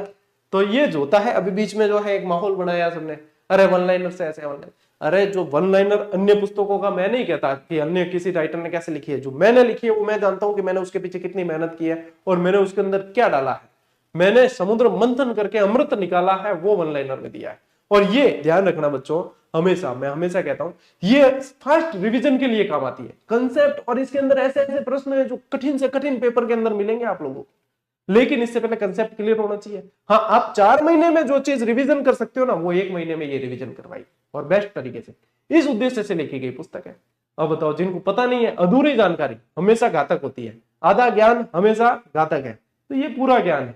तो ये जो होता है, अभी बीच में जो है एक माहौल बनाया सबने, अरे वन लाइनर से ऐसे वन लाइनर। अरे जो वन लाइनर अन्य पुस्तकों का, मैं नहीं कहता कि अन्य किसी राइटर ने कैसे लिखी है, जो मैंने लिखी है वो मैं जानता हूं कि मैंने उसके पीछे कितनी मेहनत की है और मैंने उसके अंदर क्या डाला है। मैंने समुद्र मंथन करके अमृत निकाला है, वो वन लाइनर में दिया है। और ये ध्यान रखना बच्चों, हमेशा मैं हमेशा कहता हूं, ये फर्स्ट रिवीजन के लिए काम आती है कंसेप्ट, और इसके अंदर ऐसे ऐसे प्रश्न है जो कठिन से कठिन पेपर के अंदर मिलेंगे आप लोगों को, लेकिन इससे पहले कंसेप्ट क्लियर होना चाहिए। हाँ, आप 4 महीने में जो चीज रिवीजन कर सकते हो ना, वो 1 महीने में ये रिवीजन करवाई, और बेस्ट तरीके से, इस उद्देश्य से लिखी गई पुस्तक है। अब बताओ, जिनको पता नहीं है, अधूरी जानकारी हमेशा घातक होती है, आधा ज्ञान हमेशा घातक है, तो ये पूरा ज्ञान है,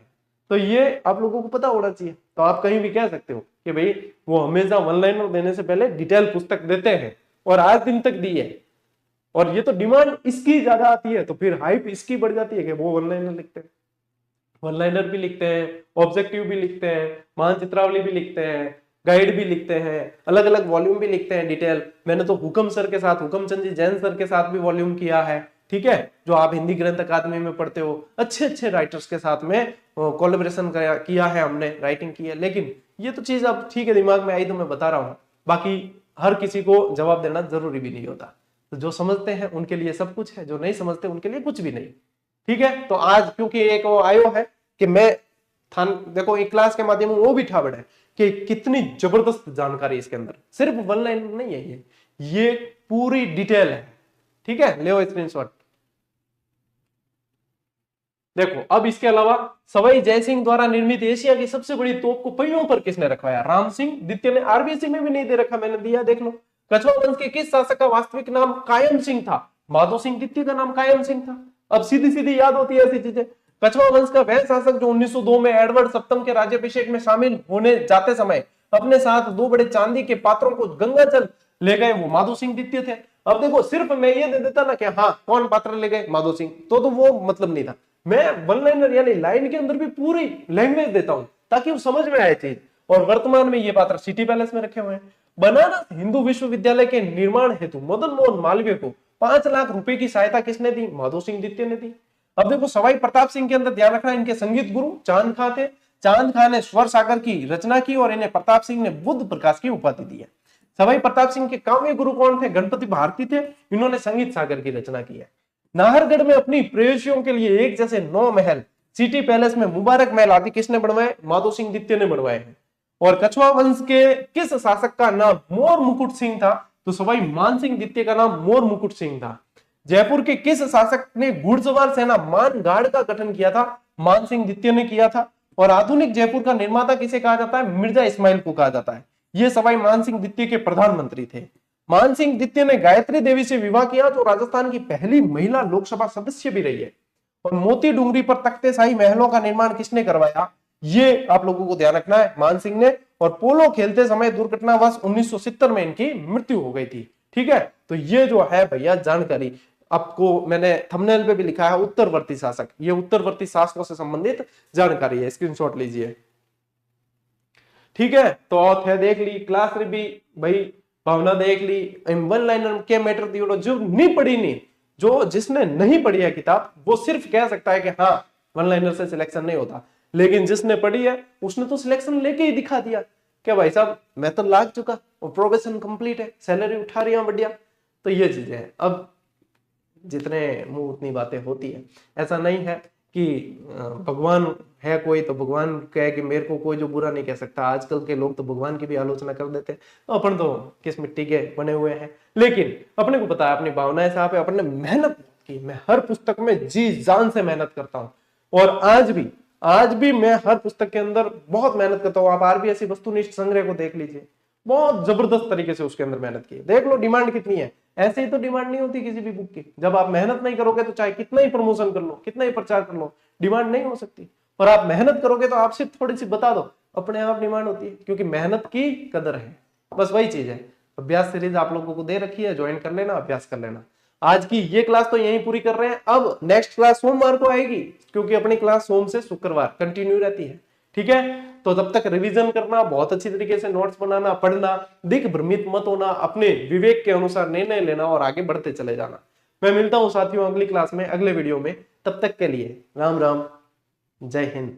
तो ये आप लोगों को पता होना चाहिए। तो आप कहीं भी कह सकते हो कि भाई वो हमेशा वन लाइनर देने से पहले डिटेल पुस्तक देते हैं, और आज दिन तक दी है, और ये तो डिमांड इसकी ज्यादा आती है, तो फिर हाइप इसकी बढ़ जाती है कि वो वन लाइनर लिखते हैं। वन लाइनर भी लिखते हैं, ऑब्जेक्टिव भी लिखते हैं, मानचित्रावली भी लिखते हैं, गाइड भी लिखते हैं, अलग अलग वॉल्यूम भी लिखते हैं डिटेल। मैंने तो हुकम सर के साथ, हुकम चंद जी जैन सर के साथ भी वॉल्यूम किया है, ठीक है, जो आप हिंदी ग्रंथ अकादमी में पढ़ते हो, अच्छे अच्छे राइटर्स के साथ में कोलैबोरेशन किया है हमने, राइटिंग की है। लेकिन ये तो चीज अब ठीक है, दिमाग में आई तो मैं बता रहा हूँ, बाकी हर किसी को जवाब देना जरूरी भी नहीं होता। तो जो समझते हैं उनके लिए सब कुछ है, जो नहीं समझते उनके लिए कुछ भी नहीं, ठीक है। तो आज क्योंकि एक वो आयो है कि मैं देखो एक क्लास के माध्यम में वो भी ठाबड़ है कि कितनी जबरदस्त जानकारी इसके अंदर, सिर्फ वन लाइन नहीं है, ये पूरी डिटेल है, ठीक है। ले स्क्रीनशॉट देखो। अब इसके अलावा सवाई जयसिंह द्वारा निर्मित एशिया की सबसे बड़ी तोप को पहियों पर किसने रखवाया? राम सिंह द्वितीय ने। आरबीएससी में भी नहीं दे रखा, मैंने दिया, देख लो। कछवा वंश के किस शासक का वास्तविक नाम कायम सिंह था? माधो सिंह द्वितीय का नाम कायम सिंह था। अब सीधी सीधी याद होती है ऐसी चीजें। कछवा वंश का वह शासक जो 1902 में एडवर्ड सप्तम के राज्याभिषेक में शामिल होने जाते समय अपने साथ 2 बड़े चांदी के पात्रों को गंगाजल ले गए, वो माधो सिंह द्वितीय थे। अब देखो, सिर्फ मैं ये दे देता ना कि हाँ कौन पात्र ले गए, माधो सिंह, तो वो मतलब नहीं था। मैं वन लाइनर यानी लाइन के अंदर भी पूरी लैंग्वेज देता हूं ताकि वो समझ में आए चीज। और वर्तमान में ये पात्र सिटी पैलेस में रखे हुए हैं। बनारस हिंदू विश्वविद्यालय के निर्माण हेतु मदन मोहन मालवीय को 5 लाख रुपए की सहायता किसने दी? माधो सिंह द्वितीय ने दी। अब देखो, सवाई प्रताप सिंह के अंदर ध्यान रखना, इनके संगीत गुरु चांद खां थे। चांद खां ने स्वर सागर की रचना की और इन्हें प्रताप सिंह ने बुद्ध प्रकाश की उपाधि दी है। सवाई प्रताप सिंह के काव्य गुरु कौन थे? गणपति भारती थे, इन्होंने संगीत सागर की रचना की है। नाहरगढ़ में अपनी प्रेयसियों के लिए एक जैसे 9 महल सिटी पैलेस में मुबारक महल आदि किसने बनवाए? माधो सिंह द्वितीय ने बनवाए हैं। और कछवा वंश के किस शासक का नाम मोर मुकुट सिंह था? तो सवाई मान सिंह द्वितीय का नाम मोर मुकुट सिंह था। जयपुर के किस शासक ने घुड़सवार सेना मान गार्ड का गठन किया था? मान सिंह द्वितीय ने किया था। और आधुनिक जयपुर का निर्माता किसे कहा जाता है? मिर्जा इस्माइल को कहा जाता है। ये सवाई मान सिंह द्वितीय के प्रधानमंत्री थे। मान सिंह द्वितीय ने गायत्री देवी से विवाह किया, जो राजस्थान की पहली महिला लोकसभा सदस्य भी रही है। और मोती डूंगरी पर तख्ते शाही महलों का निर्माण किसने करवाया? ये आप लोगों को ध्यान रखना है, मान सिंह ने। और पोलो खेलते समय दुर्घटनावश 1970 में इनकी मृत्यु हो गई थी, ठीक है। तो ये जो है भैया जानकारी, आपको मैंने थंबनेल पे भी लिखा है उत्तरवर्ती शासक, ये उत्तरवर्ती शासकों से संबंधित जानकारी है, स्क्रीनशॉट लीजिए, ठीक है। तो औथ है देख ली, क्लास भी भाई भावना देख ली, वन लाइनर के मैटर दियो। जो नहीं पढ़ी नहीं, जो जिसने नहीं पढ़ी है किताब, वो सिर्फ कह सकता है कि हाँ वन लाइनर से सिलेक्शन नहीं होता, लेकिन जिसने पढ़ी है उसने तो सिलेक्शन लेके ही दिखा दिया क्या भाई साहब मैं तो लाग चुका और प्रोबेशन कंप्लीट है, सैलरी उठा रही हूं बढ़िया। तो ये चीजें हैं। अब जितने मुंह उतनी बातें होती है। ऐसा नहीं है कि भगवान है कोई तो भगवान कहे कि मेरे को कोई जो बुरा नहीं कह सकता। आजकल के लोग तो भगवान की भी आलोचना कर देते हैं, तो अपन तो किस मिट्टी के बने हुए हैं। लेकिन अपने को पता है अपनी भावनाएं साफ है, अपने मेहनत की। मैं हर पुस्तक में जी जान से मेहनत करता हूँ, और आज भी मैं हर पुस्तक के अंदर बहुत मेहनत करता हूँ। आप आरबीएससी वस्तुनिष्ठ संग्रह को देख लीजिए, बहुत जबरदस्त तरीके से उसके अंदर मेहनत की है। देख लो डिमांड कितनी है। ऐसे ही तो डिमांड नहीं होती किसी भी बुक की। जब आप मेहनत नहीं करोगे तो चाहे कितना ही प्रमोशन कर लो, कितना ही प्रचार कर लो, डिमांड नहीं हो सकती। और आप मेहनत करोगे तो आप सिर्फ थोड़ी सी बता दो, अपने आप डिमांड होती है, क्योंकि मेहनत की कदर है। बस वही चीज है। अभ्यास सीरीज आप लोगों को दे रखी है, ज्वाइन कर लेना, अभ्यास कर लेना। आज की ये क्लास तो यहीं पूरी कर रहे हैं। अब नेक्स्ट क्लास सोमवार को आएगी, क्योंकि अपनी क्लास सोम से शुक्रवार कंटिन्यू रहती है, ठीक है। तो तब तक रिवीजन करना, बहुत अच्छी तरीके से नोट्स बनाना, पढ़ना, दिग्भ्रमित मत होना, अपने विवेक के अनुसार निर्णय लेना और आगे बढ़ते चले जाना। मैं मिलता हूं साथियों अगली क्लास में, अगले वीडियो में। तब तक के लिए राम राम, जय हिंद।